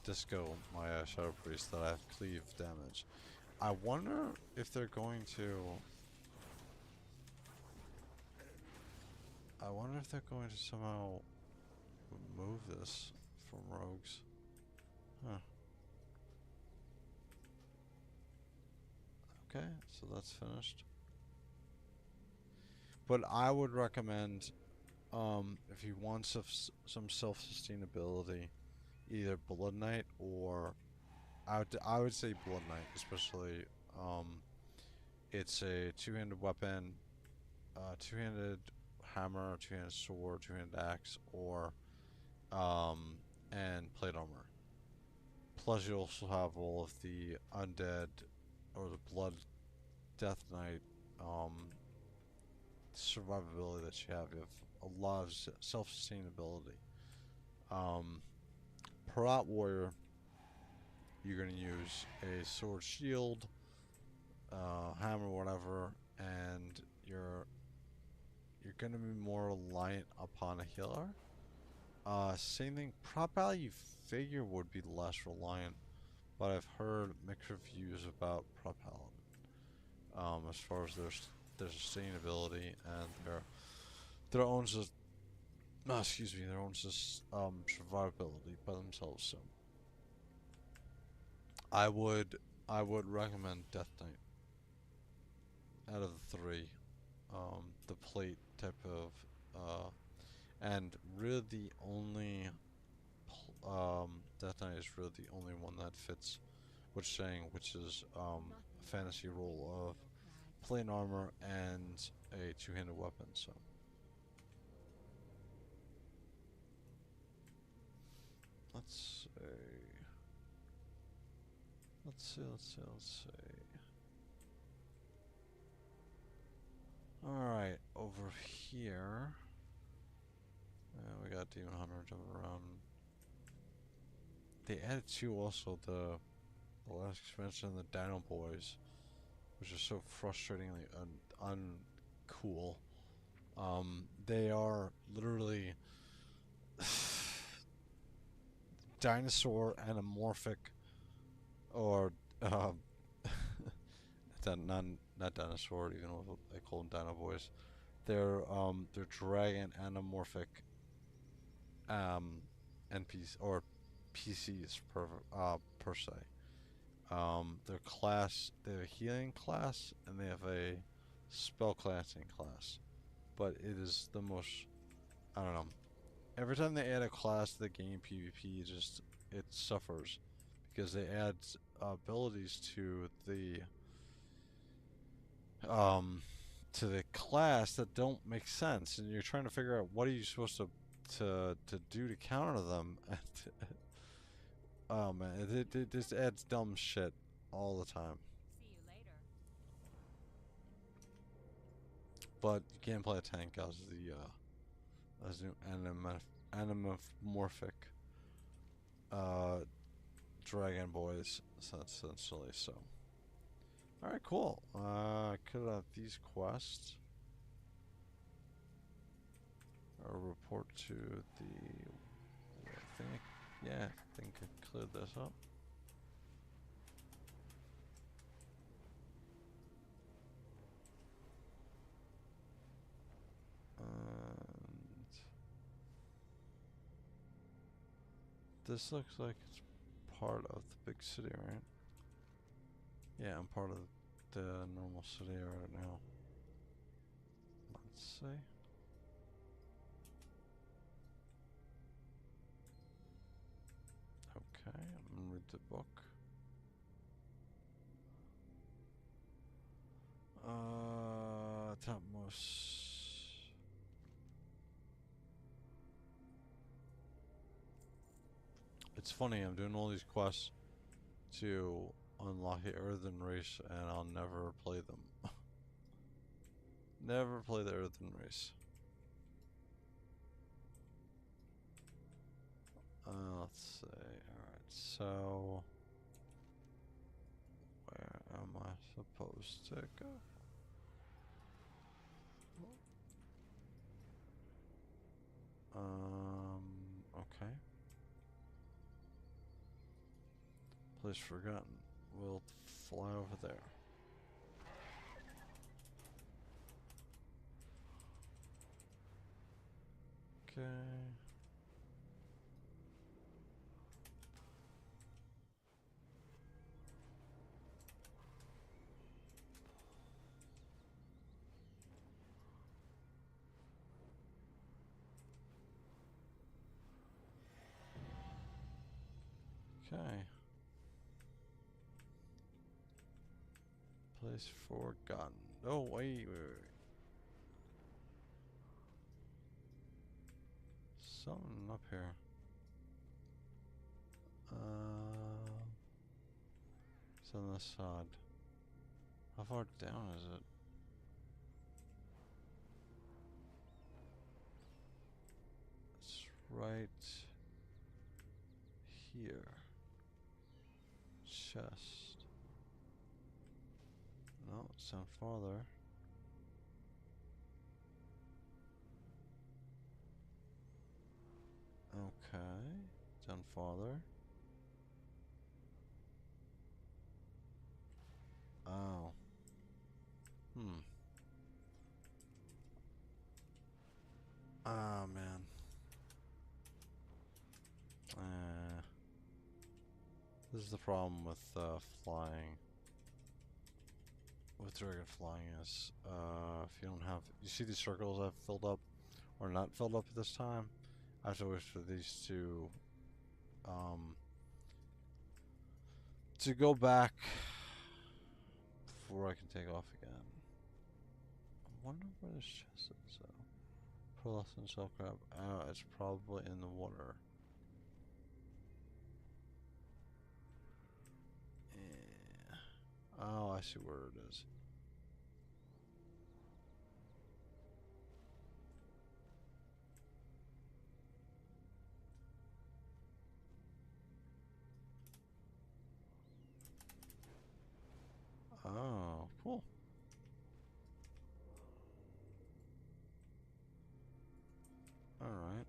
Disco, my Shadow Priest, that I have cleave damage. I wonder if they're going to. I wonder if they're going to somehow remove this from rogues. Huh. Okay, so that's finished. But I would recommend, if you want some self-sustainability, either Blood Knight or I would say Blood Knight, especially. It's a two-handed weapon, two-handed hammer, two-handed sword, two-handed axe, or and plate armor. Plus, you also have all of the undead or the blood death knight survivability that you have. You have a lot of self-sustainability. Parat warrior, you're gonna use a sword, shield, hammer, whatever, and you're gonna be more reliant upon a healer. Same thing. Prop value figure would be less reliant, but I've heard mixed reviews about Prop Paladin. As far as their sustainability and their own their own survivability by themselves. So I would recommend Death Knight out of the three. The plate type of and really the only Death Knight is really the only one that fits which is a fantasy role of plain armor and a two-handed weapon. So let's see. Alright, over here we got Demon Hunter jumping around. They added too also the last expansion, the Dino Boys, which is so frustratingly uncool. They are literally dinosaur anamorphic, or not dinosaur, even though I call them Dino Boys. they're dragon anamorphic NPCs or PCs per se. Their class, they have a healing class and they have a spell casting class. But it is the most, I don't know. Every time they add a class to the game PvP, it suffers because they add abilities um to the class that don't make sense, and you're trying to figure out what are you supposed to do to counter them. Oh man, it just adds dumb shit all the time. See you later. But you can't play a tank as the anamorphic uh, dragon boys, essentially. So, all right, cool. Could have these quests or report to the thing. Yeah, I think I cleared this up. And this looks like it's part of the big city, right? Yeah, I'm part of the normal city right now. Let's see. Okay, I'm gonna read the book. Topmost. It's funny, I'm doing all these quests to unlock the Earthen Race, and I'll never play them. Never play the Earthen Race. Let's see. Alright, so where am I supposed to go? Okay. Place forgotten. We'll fly over there. Okay. Okay. Place forgotten. Oh, wait. Something up here. It's on this side. How far down is it? It's right here. Chest. No, it's down farther. Okay, down farther. Oh. Ah, man. This is the problem with flying. With dragon flying is, if you don't have... You see these circles I've filled up? Or not filled up at this time? I have to wait for these to go back before I can take off again. I wonder where this chest is, though. Pearlescent Shell Crab. It's probably in the water. Yeah. Oh, I see where it is. Oh, cool. Alright.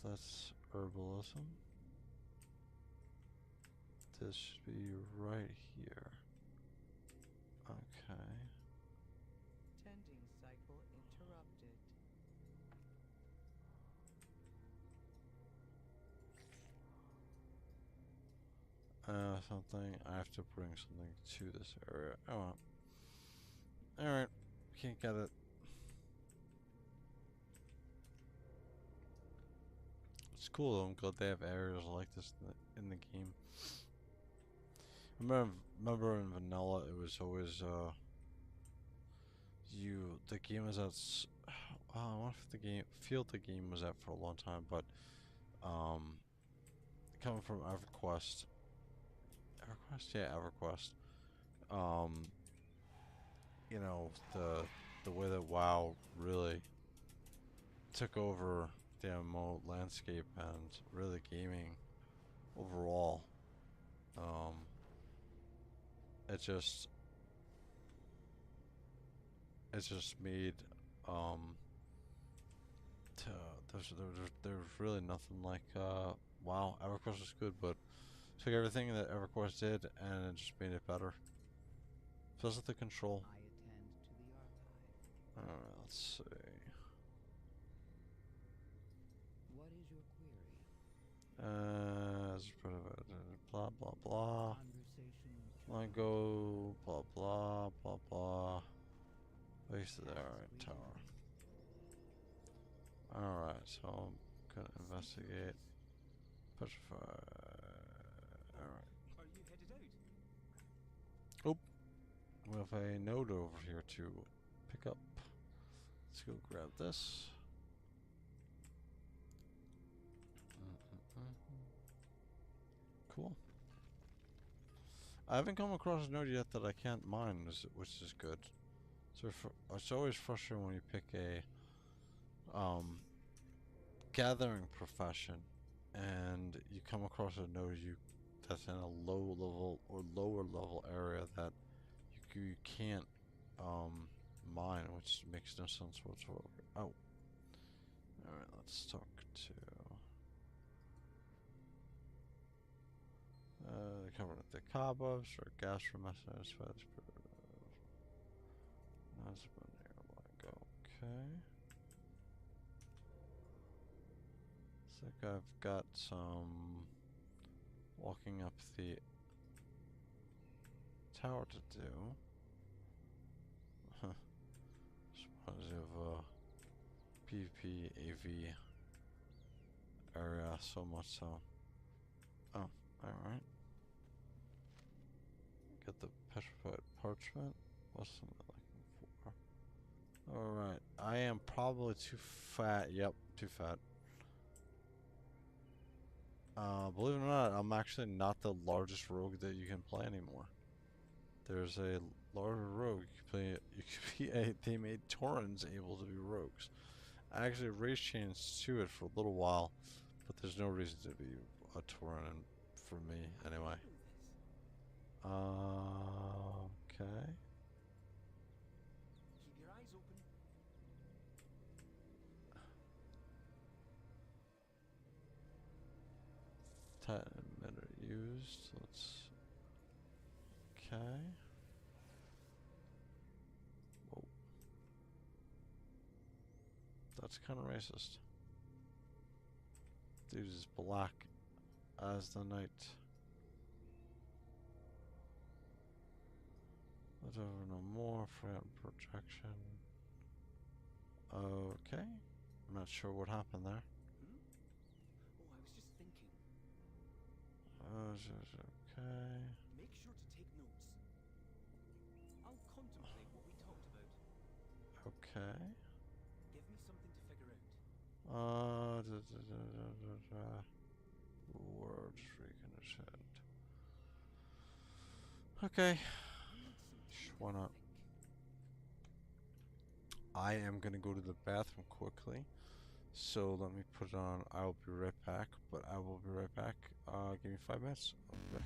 So that's herbalism. This should be right here. Okay. 10 something. I have to bring something to this area. Oh well. Alright. Can't get it. It's cool though. I'm glad they have areas like this in the game. Remember in vanilla, it was always the game was at. I wonder if the game was at for a long time, but coming from EverQuest, yeah, EverQuest. You know the way that WoW really took over the MMO landscape and really gaming overall. It just made to, there's really nothing like wow, EverQuest was good, but took everything that EverQuest did and it just made it better. Plus with the control. I attend to the archive. Alright, let's see. What is your query? Blah blah blah. Let go. Blah blah blah blah. Wasted there. Alright, tower. Alright, so I'm gonna investigate. Petrify. Alright. Are you headed out? Oh, we have a node over here to pick up. Let's go grab this. Cool. I haven't come across a node yet that I can't mine, which is good. So it's always frustrating when you pick a gathering profession and you come across a node that's in a low level or lower level area that you can't mine, which makes no sense whatsoever. Oh. Alright, let's talk to covering the cobwebs or gas from SMS. That's about nearby. Go. Okay. Looks like I've got some walking up the tower to do. Just reminds me of PvP AV area so much so. Oh, alright. Get the petrified parchment. What's some of that looking for? Alright, I am probably too fat. Yep, too fat. Believe it or not, I'm actually not the largest rogue that you can play anymore. There's a larger rogue they made Taurens able to be rogues. I actually race changed to it for a little while, but there's no reason to be a Tauren for me anyway. Okay. Keep your eyes open. 10 minute used. Let's. Okay. Whoa. That's kind of racist. Dude is black as the night. Whatever, no more. Front projection. Okay. I'm not sure what happened there. Oh, I was just thinking. Okay. Make sure to take notes. I'll contemplate what we talked about. Okay. Give me something to figure out. Words reconditioned. Okay. Why not? I am gonna go to the bathroom quickly. So let me put it on. I will be right back. But I will be right back. Give me 5 minutes. I'll be back.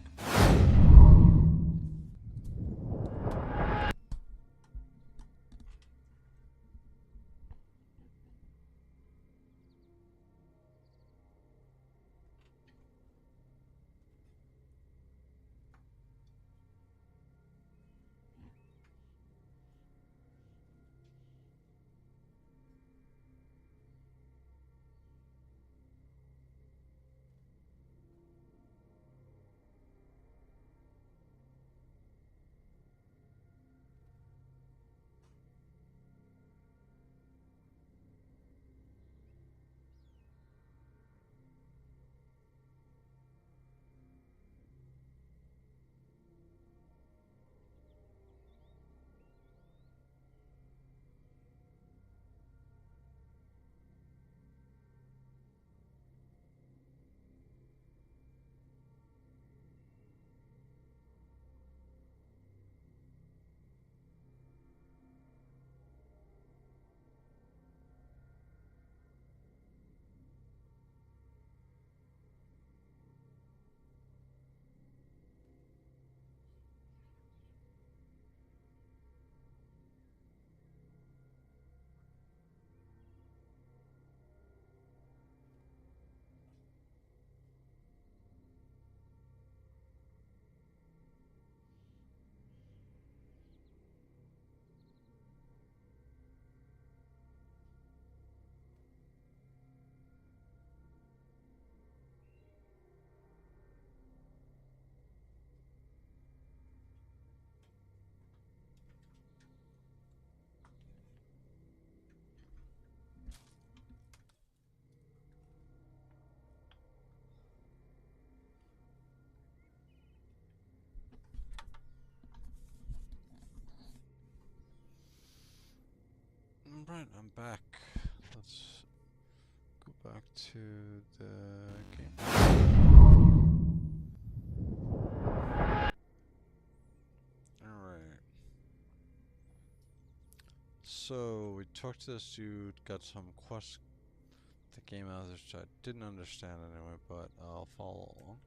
Alright, I'm back. Let's go back to the game. Alright. So, we talked to this dude, got some quests that came out of this, which I didn't understand anyway, but I'll follow along.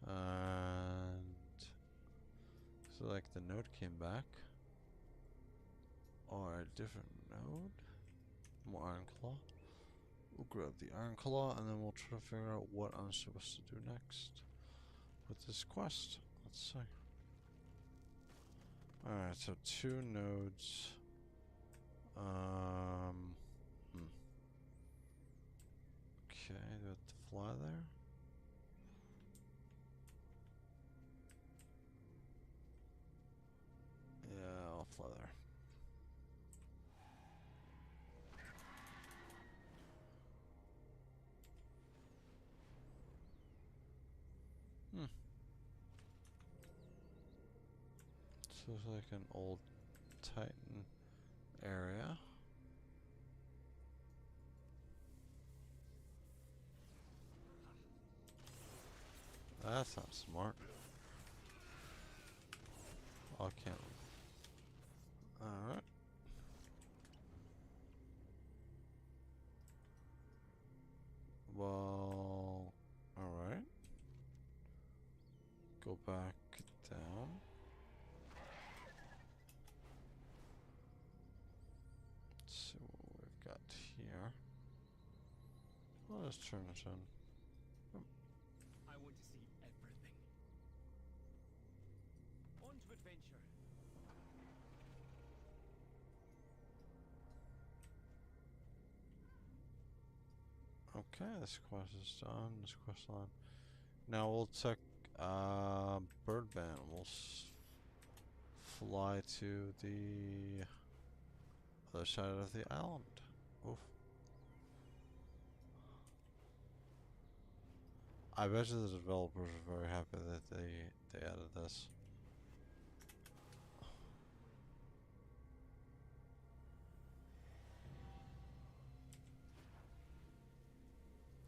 And so, like, the node came back. Or a different node. More Iron Claw. We'll grab the Iron Claw and then we'll try to figure out what I'm supposed to do next with this quest. Let's see. Alright, so 2 nodes. Okay, do I have to fly there? Yeah, I'll fly there. So it's like an old Titan area. That's not smart. I can't. Alright. Well, alright. Go back down. Let's see what we've got here. I'll just turn this on. I want to see everything. On to adventure. Okay, this quest is done. This quest line. Now we'll check Birdman. We'll fly to the other side of the island. Oof. I bet you the developers are very happy that they added this.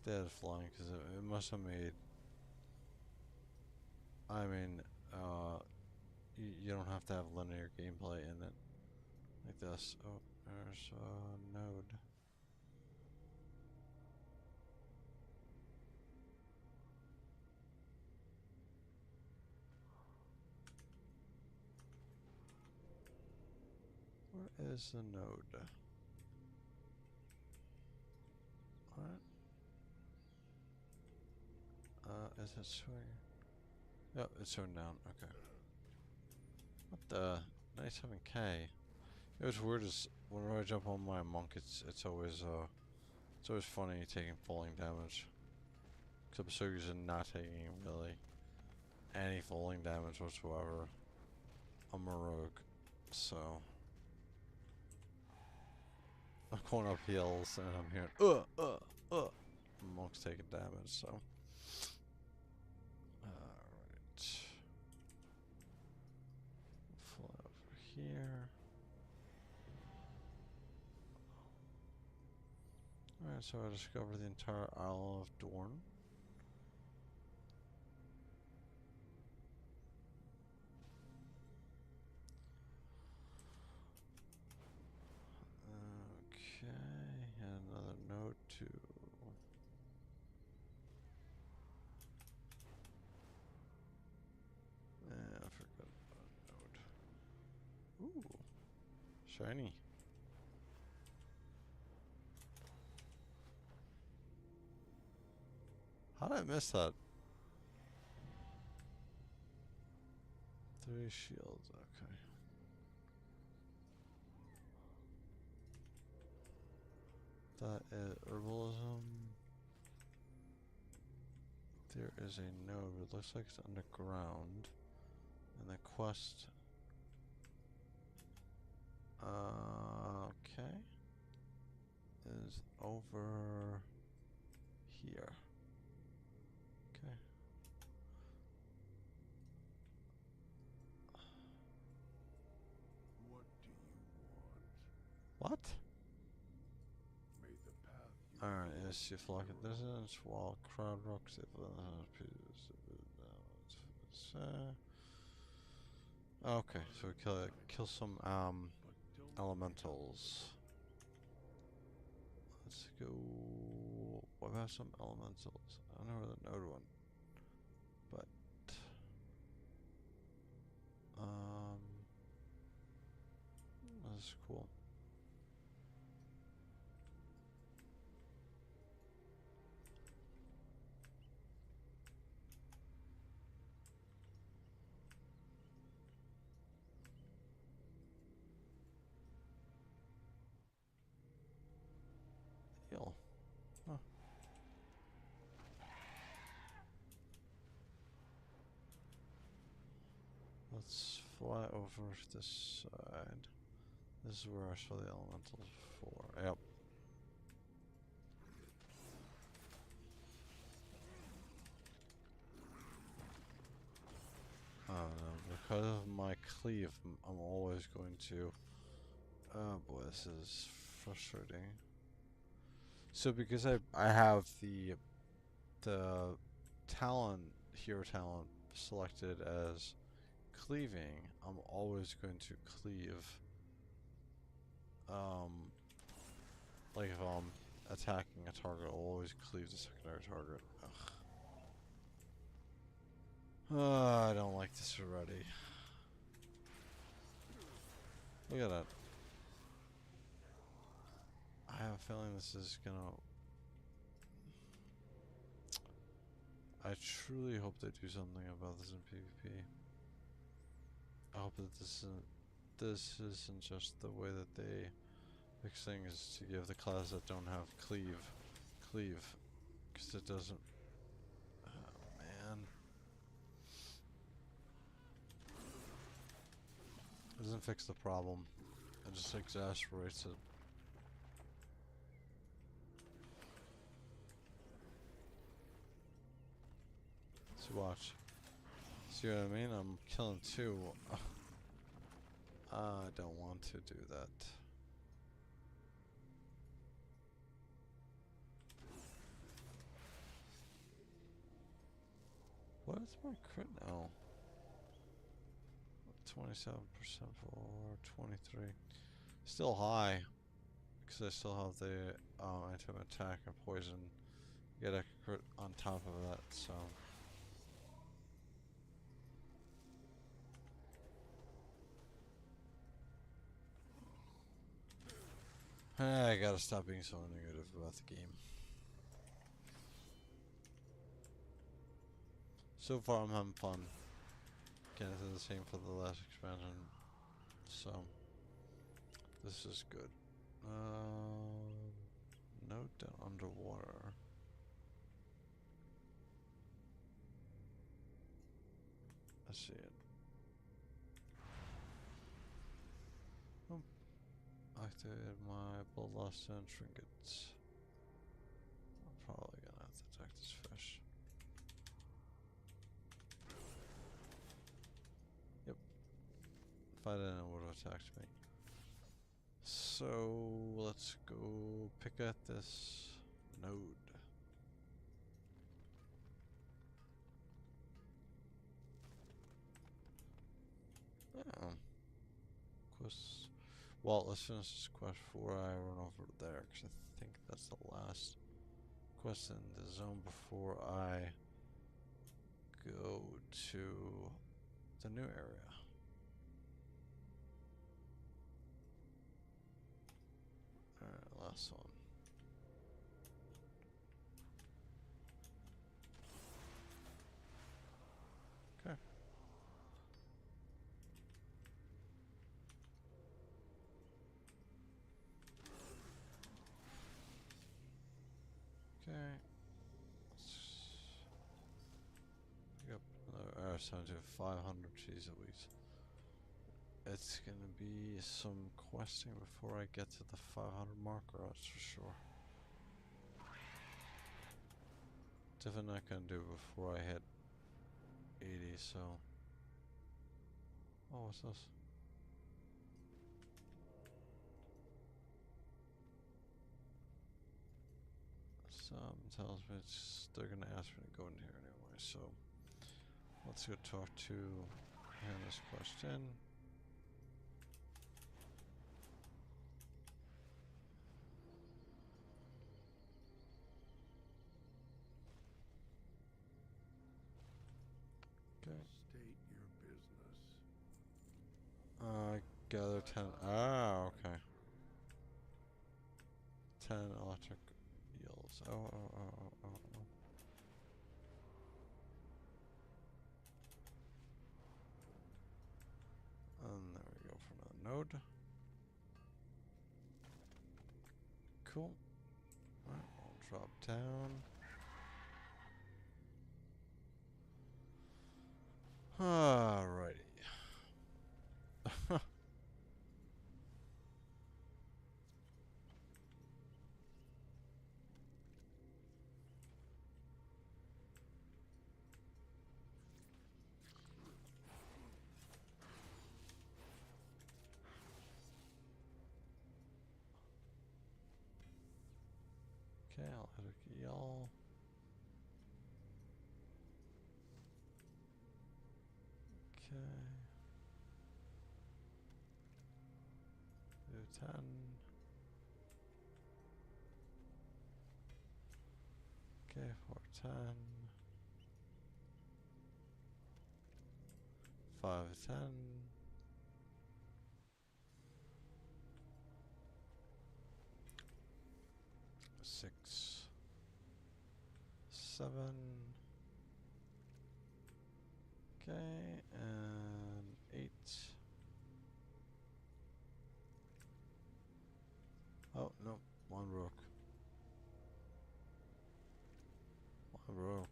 They added flying because it must have made. I mean, you don't have to have linear gameplay in it like this. Oh, there's a node. Where is the node? What? Is it showing? Yep, it's showing down. Okay. What the? 97K. It was weird as whenever I jump on my monk, it's always funny taking falling damage. Except so used to not taking really any falling damage whatsoever. I'm a rogue, so I'm going up hills and I'm hearing monk's taking damage, so alright. Fly over here. Alright, so I discovered the entire Isle of Dorn. Okay, and another node to I forgot about a node. Ooh, shiny. How did I miss that? 3 shields, okay. That is herbalism. There is a node, it looks like it's underground. And the quest. Okay. Is over here. Okay. What do you want? What? Is if like a distance while crowd rocks if okay, so we kill some elementals. Let's go. What about some elementals? I don't know where the node went, but that's cool. Heal. Huh. Let's fly over this side. This is where I saw the elementals before. Yep. Because of my cleave, I'm always going to... Oh boy, this is frustrating. So because I have the talent, hero talent selected as cleaving, I'm always going to cleave. Like if I'm attacking a target, I'll always cleave the secondary target. Ugh. I don't like this already. Look at that. I have a feeling this is gonna... I truly hope they do something about this in PvP. I hope that this isn't just the way that they fix things to give the classes that don't have cleave, because it doesn't... Oh man. It doesn't fix the problem. It just exacerbates it. So watch. See what I mean? I'm killing two. I don't want to do that. What is my crit now? 27% for 23. Still high. Because I still have the anti-attack and poison. Get a crit on top of that, so... I gotta stop being so negative about the game. So far I'm having fun. Can't do the same for the last expansion. So this is good. Note down underwater. I see it. Oh. Activated my bloodlust and trinkets. I'm probably gonna have to attack this fish. Yep. If I didn't, it would have attacked me. So let's go pick at this node. Oh. Quest. Well, let's finish this quest before I run over there, because I think that's the last quest in the zone before I go to the new area. Alright, last one. Okay. Okay. Let's pick up another R7 to 500 cheese a week. It's gonna be some questing before I get to the 500 marker, that's for sure. Definitely not gonna do it before I hit 80, so... Oh, what's this? tells me they're gonna ask me to go in here anyway, so let's go talk to this question. Okay. State your business. Gather 10. Ah, okay. 10 electric eels. Oh. And there we go for another node. Cool. Alright, I'll drop down. Alrighty. Okay, I'll hit a y'all. Okay. Do 10. Okay, 410. 510. 6, 7. Okay, and 8. Oh, no, one rook. One rook.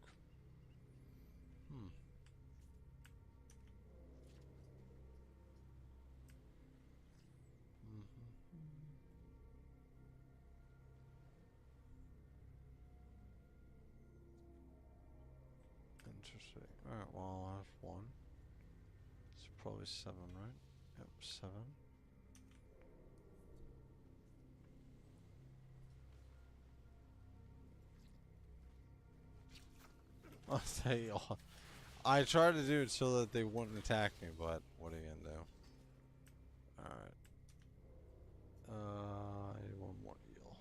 Interesting. Alright, well, I have 1. It's probably 7, right? Yep, 7. I'll say, I tried to do it so that they wouldn't attack me, but what are you gonna do? Alright. I need one more eel.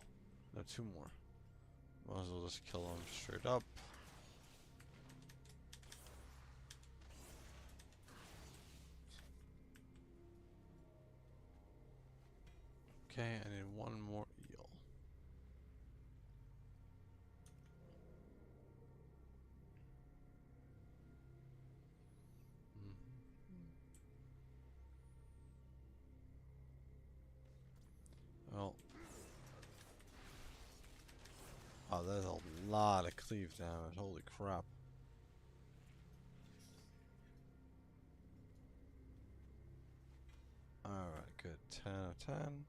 No, 2 more. Might as well just kill them straight up. Okay, I need 1 more eel. Well. Oh, there's a lot of cleave damage. Holy crap. Alright, good. 10 out of 10.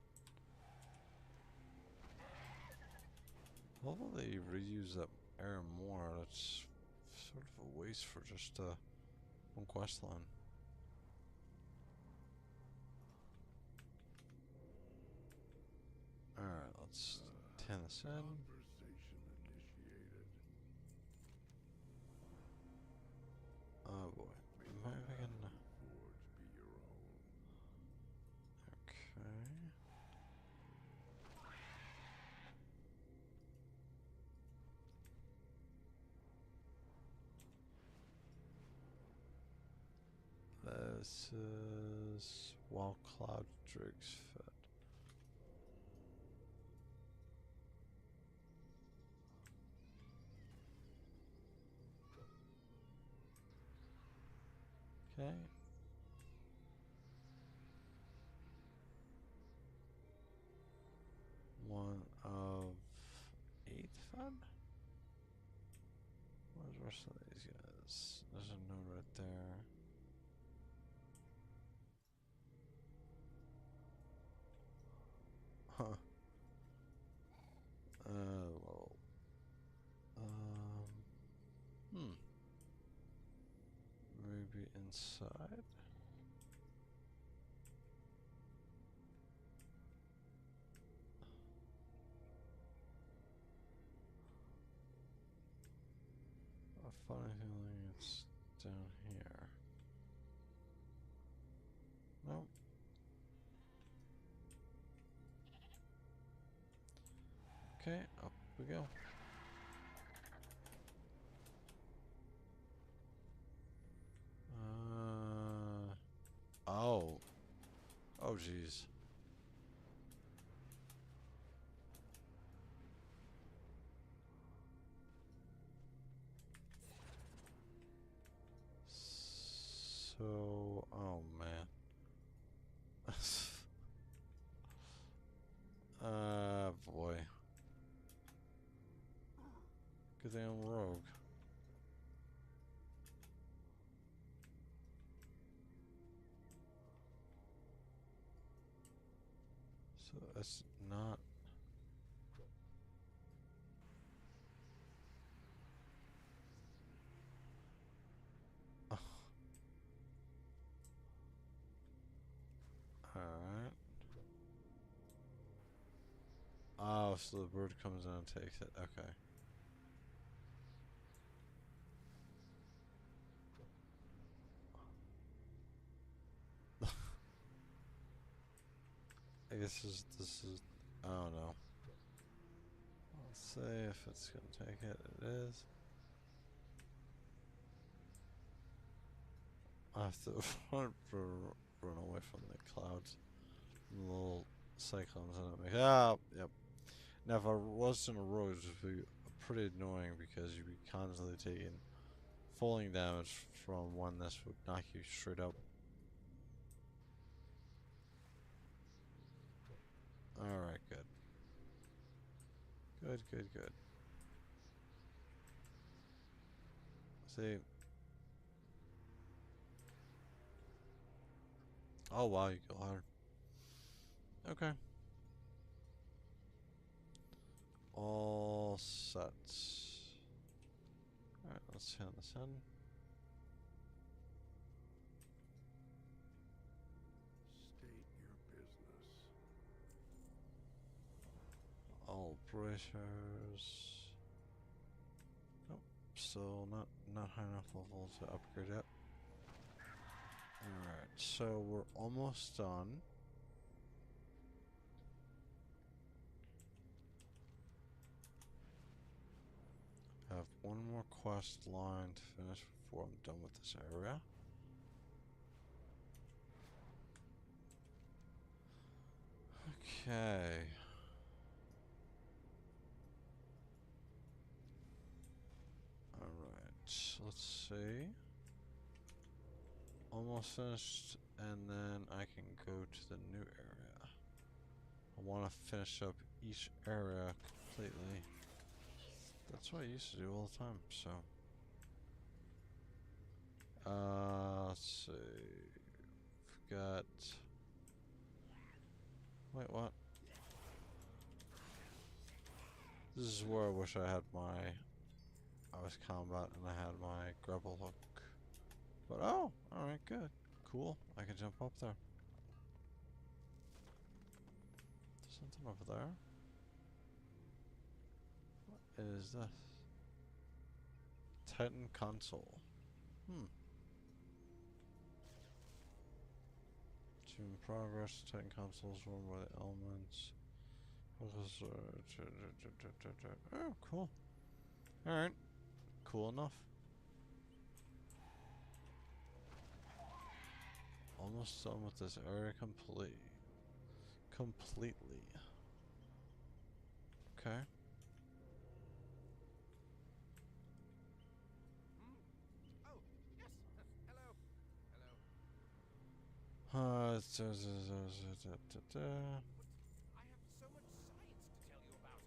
How will they reuse that air more? That's sort of a waste for just one quest line. Alright, let's 10 this in. Conversation initiated. Oh boy. Maybe I can. Forge be your own. Okay. This is while Cloud Drake's fed. Okay. One of 8 fed? Where's the rest of these guys? There's a note right there. Huh. Well. Maybe inside? funny feeling it's down here. Nope. Okay, up we go. Oh. Oh, jeez. So, oh man. Boy. Good thing I'm rogue. So it's not. Alright. Oh, so the bird comes in and takes it. Okay. I guess this is. I don't know. Let's see if it's gonna take it. It is. I have to run away from the clouds. The little cyclones in it. Ah, yep. Now, if I was in a road, it would be pretty annoying because you'd be constantly taking falling damage from one this would knock you straight up. Alright, good. Good, good, good. See. Oh wow, you go hard. Okay. All set. Alright, let's hand this in. State your business. All bracers. Nope, still not high enough level to upgrade it. Alright, so we're almost done. I have one more quest line to finish before I'm done with this area. Okay. Alright, let's see. Almost finished, and then I can go to the new area. I want to finish up each area completely. That's what I used to do all the time, so. Let's see. Forgot. Wait, what? This is where I wish I had my. I was combat and I had my grapple hook. But oh, alright, good. Cool. I can jump up there. There's something over there. What is this? Titan console. In progress, Titan consoles run by the elements. Oh, cool. Alright. Cool enough. Almost done with this area completely. Okay. Oh, yes. Hello. I Hello. have I have so much science to tell you about.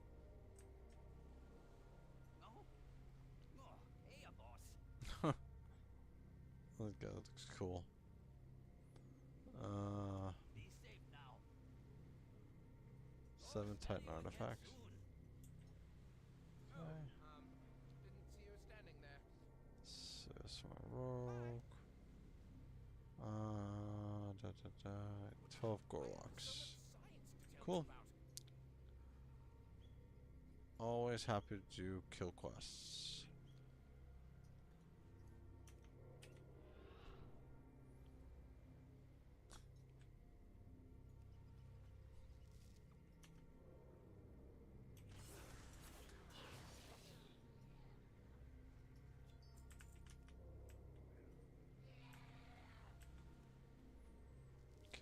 Oh? Oh, hey, boss. That guy looks cool. Be safe now. 7 Titan artifacts. Oh, Okay. didn't see you standing there. So that's my rogue. 12 Gorloks. Cool. Always happy to do kill quests.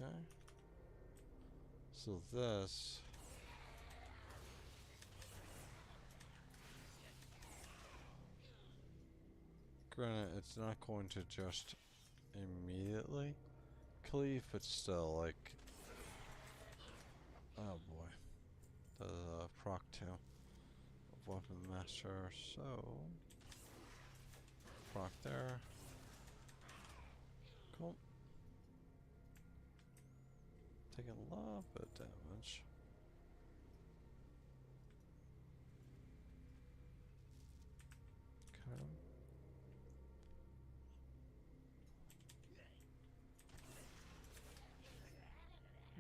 Okay. So this. Granted, it's not going to just immediately cleave, but still, like. Oh boy. The proc 2 of Weapon Master, so. Proc there. Cool. Taking a lot of damage. Okay.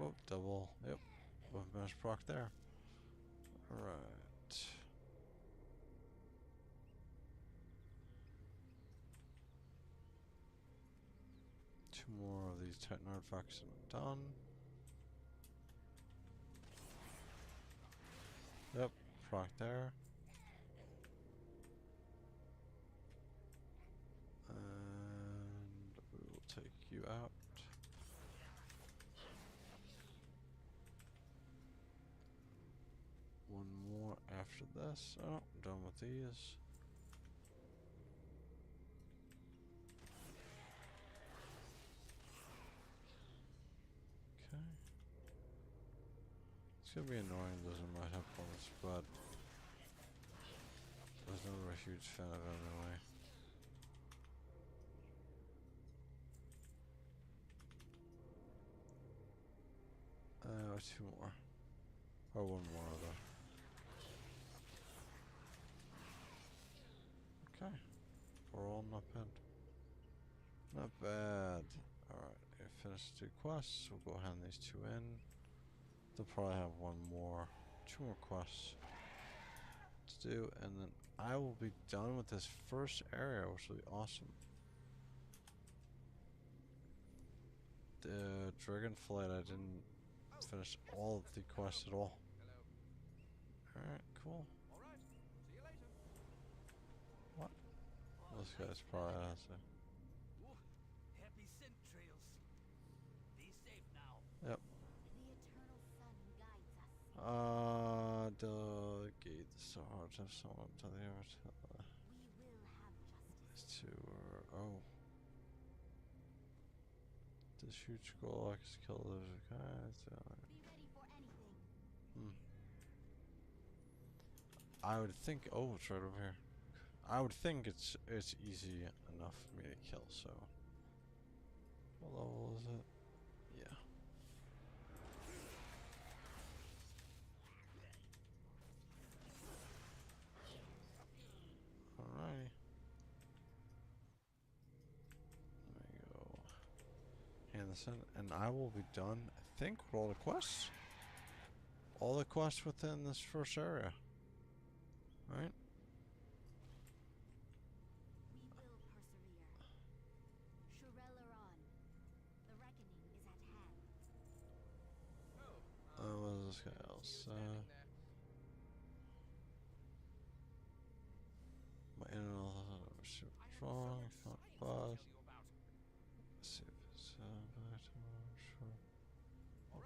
Oh, double. Yep. Weapon Master proc there. Alright. Two more of these Titan artifacts and I'm done. Yep, proc there. And we will take you out. One more after this. Oh, I'm done with these. Okay. It's gonna be annoying losing my hit points, but I was never a huge fan of it anyway. Two more. Or one more though. Okay. We're all not bad. Not bad. Alright, I finished 2 quests. We'll go hand these 2 in. They'll probably have one more, 2 more quests to do, and then I will be done with this first area, which will be awesome. The Dragonflight, I didn't finish all of the quests at all. Alright, cool. Alright, see you later. What? This guy's probably has a... Happy scent trails. Be safe now. Yep. The eternal sun guides us. Delegate the so hard to have someone to the ever tell. We will have These justice. two are... Oh. This huge skull I can kill those guys. Be ready for anything. I would think... Oh, it's right over here. I would think it's easy enough for me to kill, so... What level is it? Yeah. Alrighty. There we go. Hand this in, and I will be done, I think, with all the quests. All the quests within this first area. Right? We will persevere. Shurelaron. The reckoning is at hand. What is this guy else? My internal super strong, not buzz. Let's see if it's sure.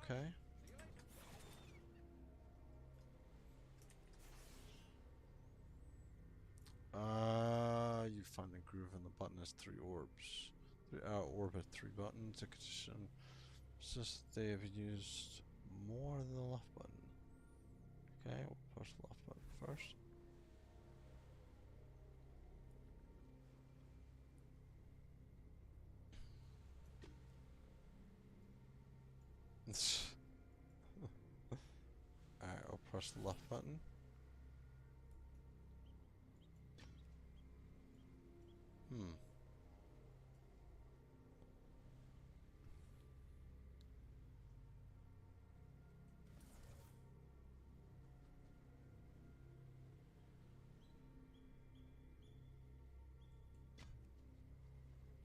Okay. You find the groove in the button has 3 orbs. Orb at 3 buttons. A condition says they have used more than the left button. Okay, we'll push the left button first. Alright, I'll press the left button.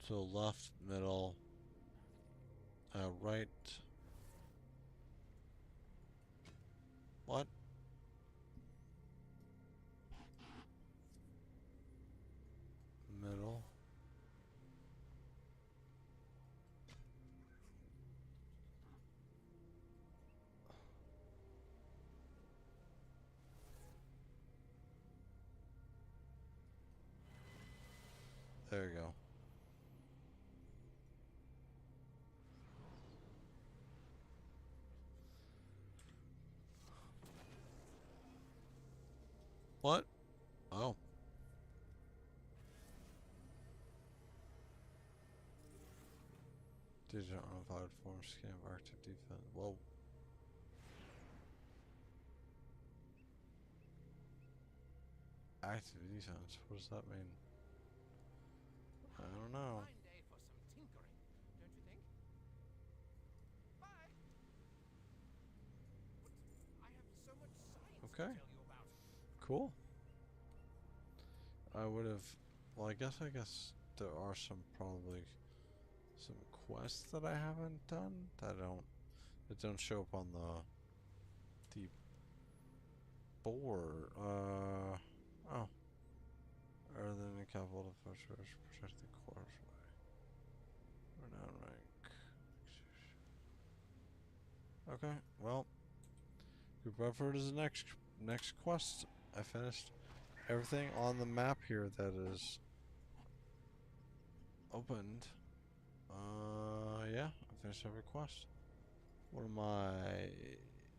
So left, middle, right. What? Middle. Oh. Digital unified form scan of active defense. Whoa. Active defense. What does that mean? I don't know. Fine day for some tinkering, don't you think? Bye. But I have so much science to Okay. tell you about. Cool. I would have. Well, I guess there are probably some quests that I haven't done that don't show up on the board. Oh. Other than the capital defense, protect the causeway. Renown rank. Okay, well, group effort is the next quest. I finished everything on the map here that is opened. Yeah, I finished every quest. What am I?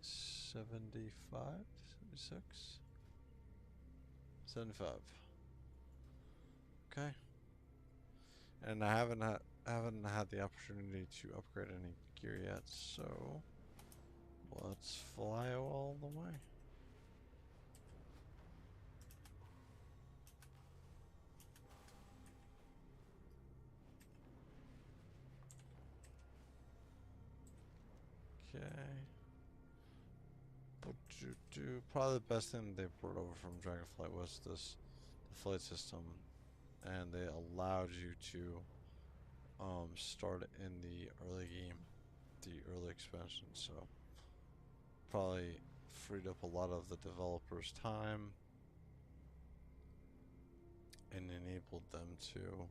75? 76? 75. Okay. And I haven't had the opportunity to upgrade any gear yet, so let's fly all the way. Okay. What you do? Probably the best thing they brought over from Dragonflight was the flight system, and they allowed you to start in the early game, the early expansion. So probably freed up a lot of the developers' time and enabled them to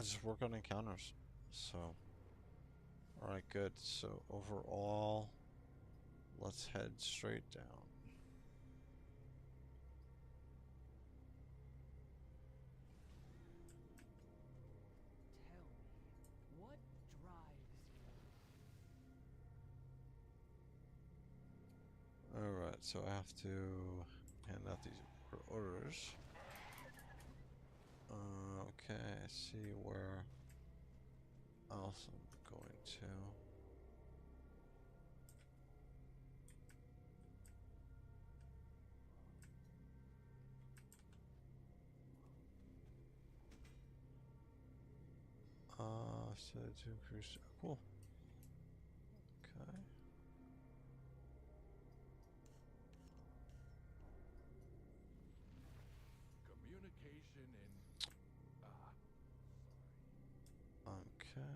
just work on encounters. So, alright, good. So overall, let's head straight down. Tell me, what drives you? Alright, so I have to hand out these orders. Okay, I see where else I'm going to. So to increase. Cool. Okay. Communication in... Okay.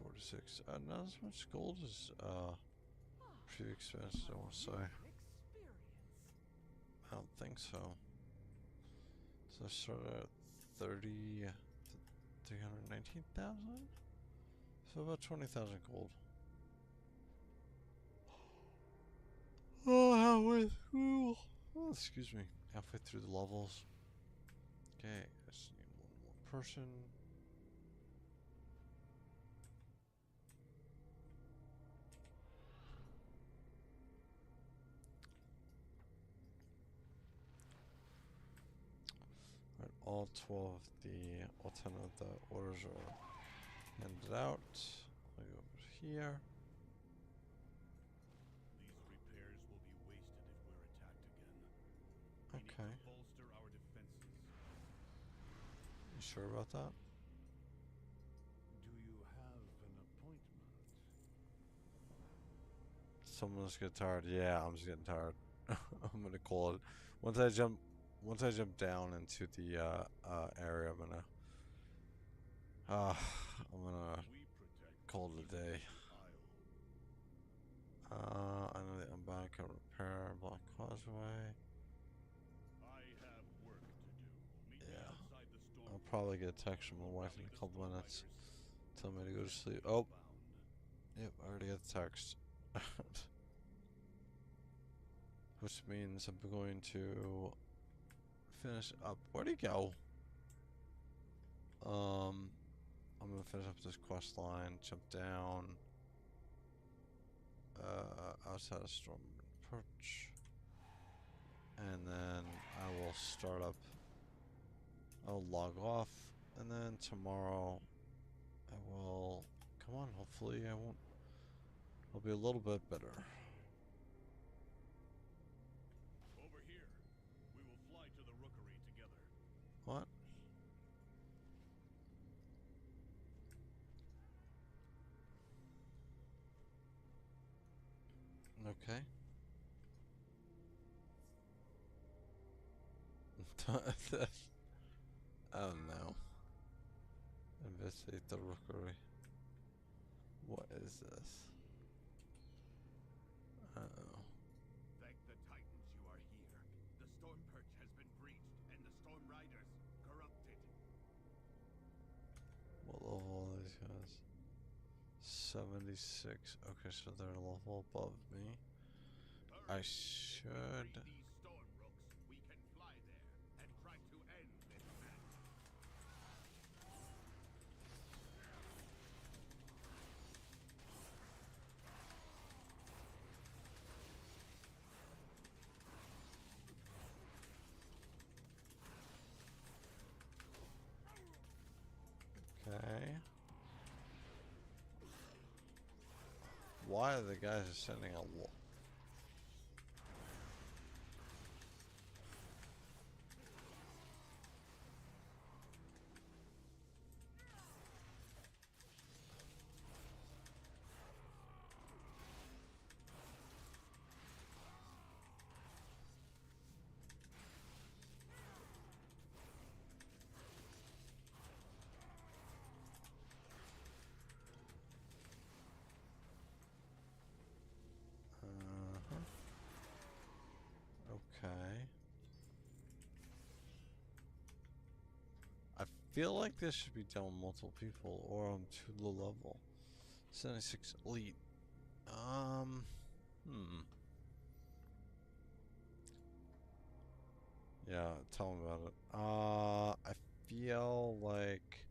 46. Not as much gold as pretty expensive, I want to say. I don't think so. So I started at 319,000? So about 20,000 gold. Oh, halfway through. Oh, excuse me. Halfway through the levels. Okay, I just need one more person. Alright, all 10 of the orders are handed out. I'll go over here. These repairs will be wasted if we're attacked again. We Okay. need to bolster our defenses. You sure about that? Do you have an appointment? Someone's getting tired. Yeah, I'm just getting tired. I'm gonna call it. Once I jump down into the area, I'm gonna We protect call it a day. Isle. I know the unbound can repair Black Causeway. I have work to do. Meet me Yeah. outside the storm. I'll probably get a text from my wife in a couple minutes. Tell me to go to sleep. Oh, yep, I already got the text. Which means I'm going to finish up. Where'd he go? I'm gonna finish up this quest line, jump down outside of Storm Perch, and then I will start up. I'll log off, and then tomorrow I will. Come on, hopefully I won't. I'll be a little bit better. Over here. We will fly to the rookery together. What? Okay. Oh no. Investigate the rookery. What is this? Uh-oh. Thank the Titans you are here. The storm perch has been breached, and the storm riders corrupted. What level are these guys? 76. Okay, so they're a level above me. I should... These storm rooks, we can fly there and try to end this match. Okay. Why are the guys sending a lot? Okay. I feel like this should be done with multiple people, or I'm too low level. 76 elite. Yeah, tell me about it. I feel like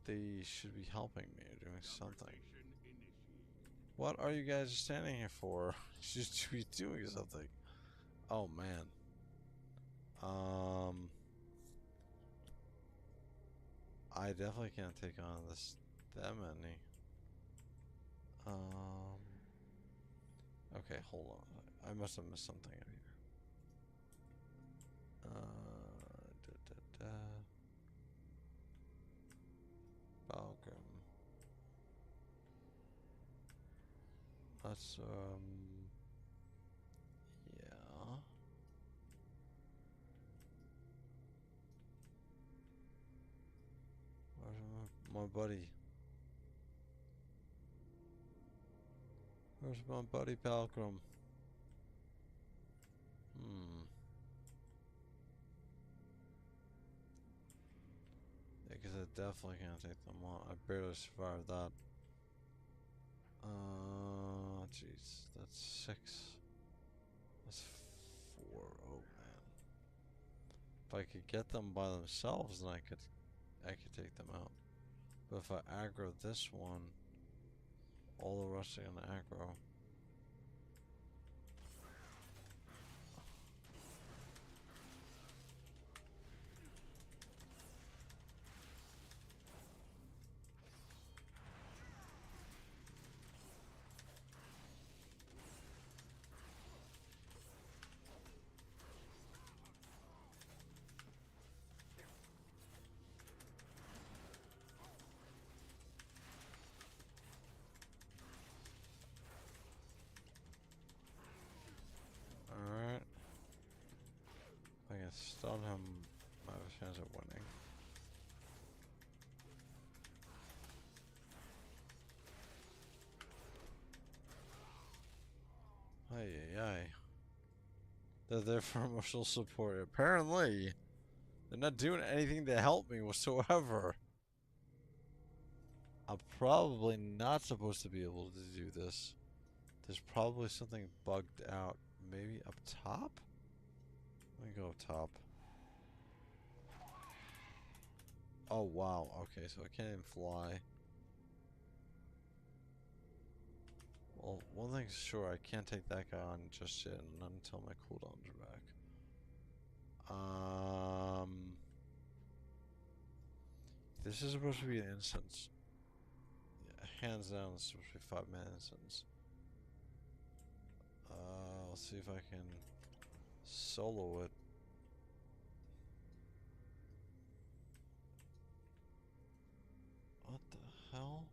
they should be helping me or doing something. Conversation initiated. What are you guys standing here for? You should be doing something. Oh man. I definitely can't take on that many. Okay, hold on. I must have missed something out here. Balgrim. That's yeah. Where's my buddy? Where's my buddy Balgrim? Yeah, because I definitely can't take them on. I barely survived that. Jeez, that's 6. That's 4. Oh man. If I could get them by themselves, then I could take them out. But if I aggro this one, all the rest are gonna aggro. Alright. If I can stun him, I have a chance of winning. Ay. They're there for emotional support. Apparently, they're not doing anything to help me whatsoever. I'm probably not supposed to be able to do this. There's probably something bugged out. Maybe up top? Let me go up top. Oh wow, okay, so I can't even fly. Well, one thing's sure, I can't take that guy on just yet, not until my cooldowns are back. This is supposed to be an instance. Yeah, hands down, it's supposed to be a 5-man instance. Let's see if I can solo it. What the hell?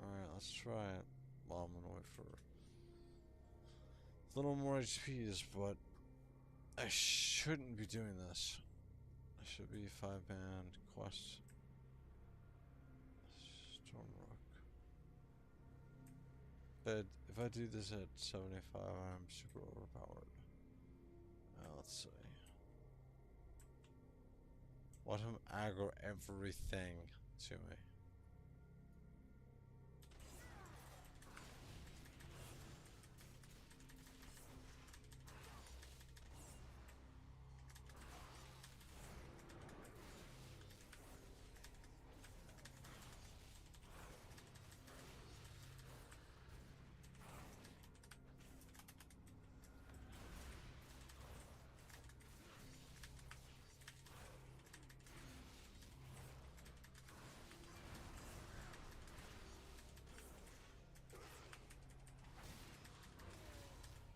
Alright, let's try it. Well, I'm gonna wait for a little more HPs, but I shouldn't be doing this. I should be 5-man quest. Stormrock. But if I do this at 75, I'm super overpowered. Let's see. Let him aggro everything to me.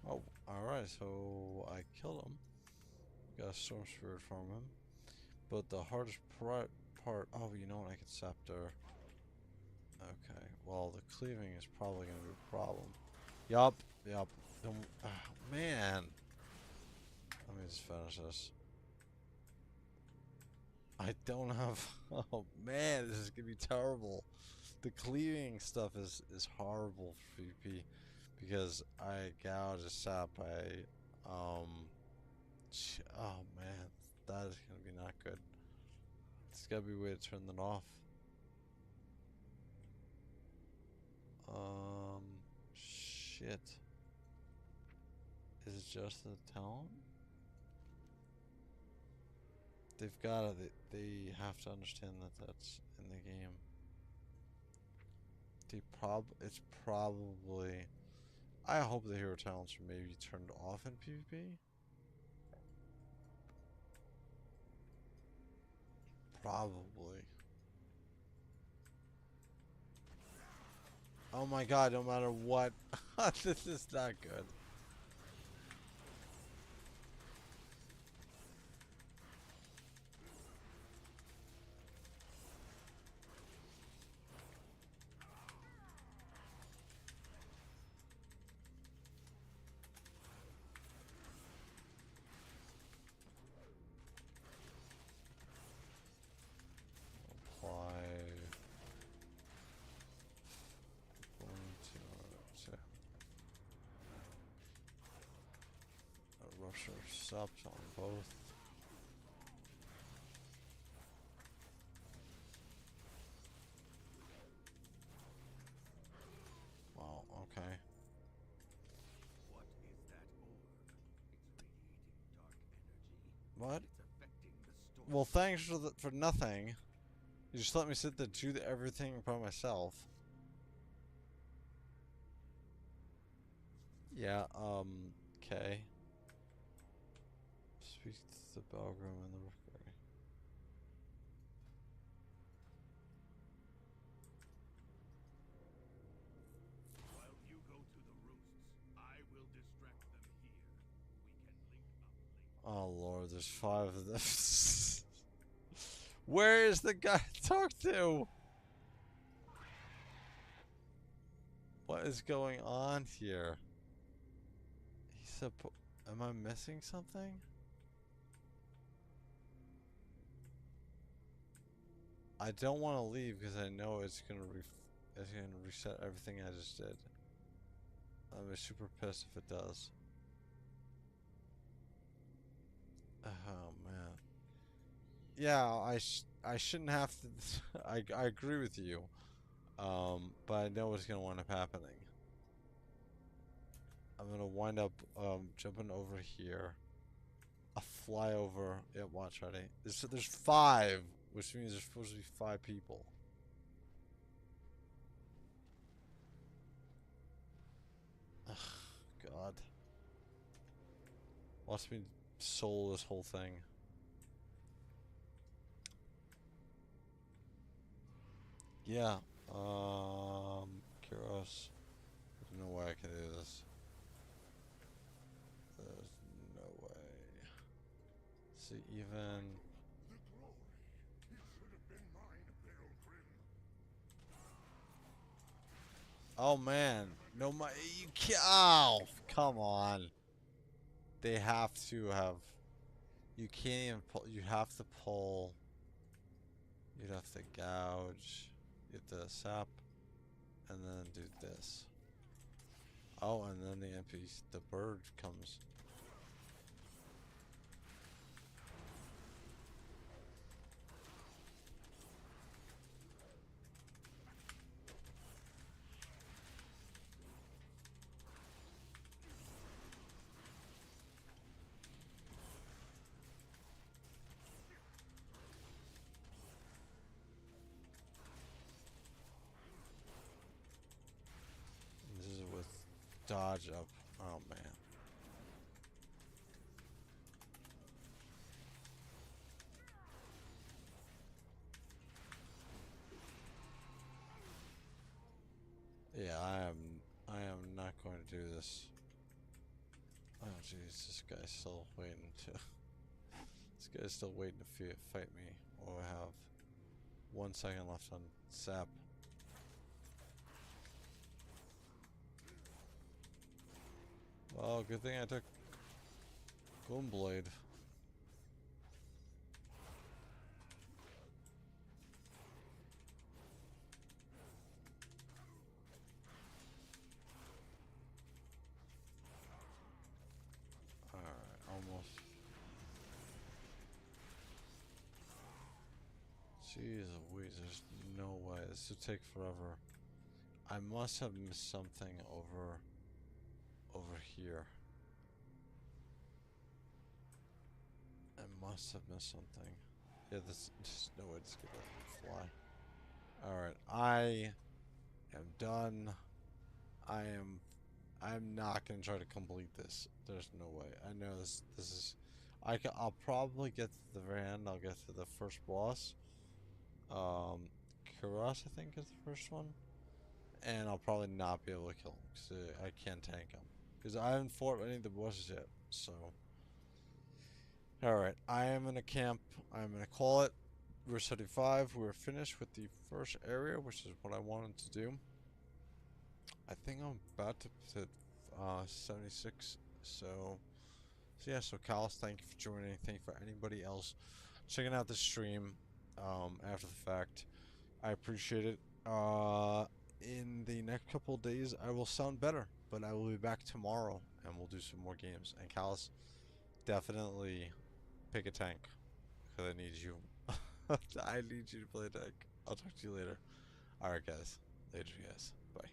Oh, alright, so I killed him. Got a storm spirit from him. But the hardest part, oh, you know what, I can scepter. Okay, well, the cleaving is probably going to be a problem. Yup. Man. Let me just finish this. I don't have, oh man, this is going to be terrible. The cleaving stuff is horrible for PvP. Because I gouge a sap, oh man, that is gonna be not good. There's gotta be a way to turn that off. Shit. Is it just the talent? They've gotta, they have to understand that that's in the game. It's probably, I hope the hero talents are maybe turned off in PvP. Probably. Oh my god, no matter what. This is not good. Apply. Rupture subs on both. Wow, okay. What is that orb? It's radiating dark energy. What? It's affecting the storm. Well, thanks for nothing. You just let me sit there do everything by myself. Yeah, okay. Speak to the Belgrim and the Rookery. While you go to the roosts, I will distract them here. We can link up later. Oh lord, there's 5 of them. Where is the guy to talk to? What is going on here? Am I missing something? I don't want to leave because I know it's gonna reset everything I just did. I'll be super pissed if it does. Oh man. Yeah, I shouldn't have to. I agree with you. But I know what's gonna wind up happening. I'm gonna wind up jumping over here. a flyover. Yeah, watch, ready? There's 5, which means there's supposed to be 5 people. Ugh, God. Watch me soul this whole thing. Yeah. Curious. There's no way I can do this. There's no way. See, even. Oh man, no, my you can't. Oh, come on. They have to have. You can't even pull. You have to pull. You'd have to gouge. You have to sap, and then do this. Oh, and then the bird comes. This is with dodge up. Oh man. Yeah, I am not going to do this. Oh jeez, this guy's still waiting to. This guy's still waiting to fight me. Oh, I have 1 second left on sap. Well, good thing I took Gloomblade. Alright, almost. Jeez Louise, there's no way. This would take forever. I must have missed something over here. I must have missed something. Yeah, there's no way it's gonna fly. Alright, I am done. I'm not gonna try to complete this. There's no way. I know this is I'll probably get to the very end. I'll get to the first boss. Kuras, I think, is the first one. And I'll probably not be able to kill him because I can't tank him. Because I haven't fought any of the bosses yet. So, alright, I am in a camp. I'm gonna call it. We're 75. We're finished with the first area, which is what I wanted to do. I think I'm about to hit 76. So yeah, so Callus, thank you for joining. Thank you for anybody else checking out the stream after the fact. I appreciate it. In the next couple of days, I will sound better, but I will be back tomorrow and we'll do some more games. And Callus, definitely pick a tank because I need you. I need you to play a tank. I'll talk to you later. Alright, guys. Later, guys. Bye.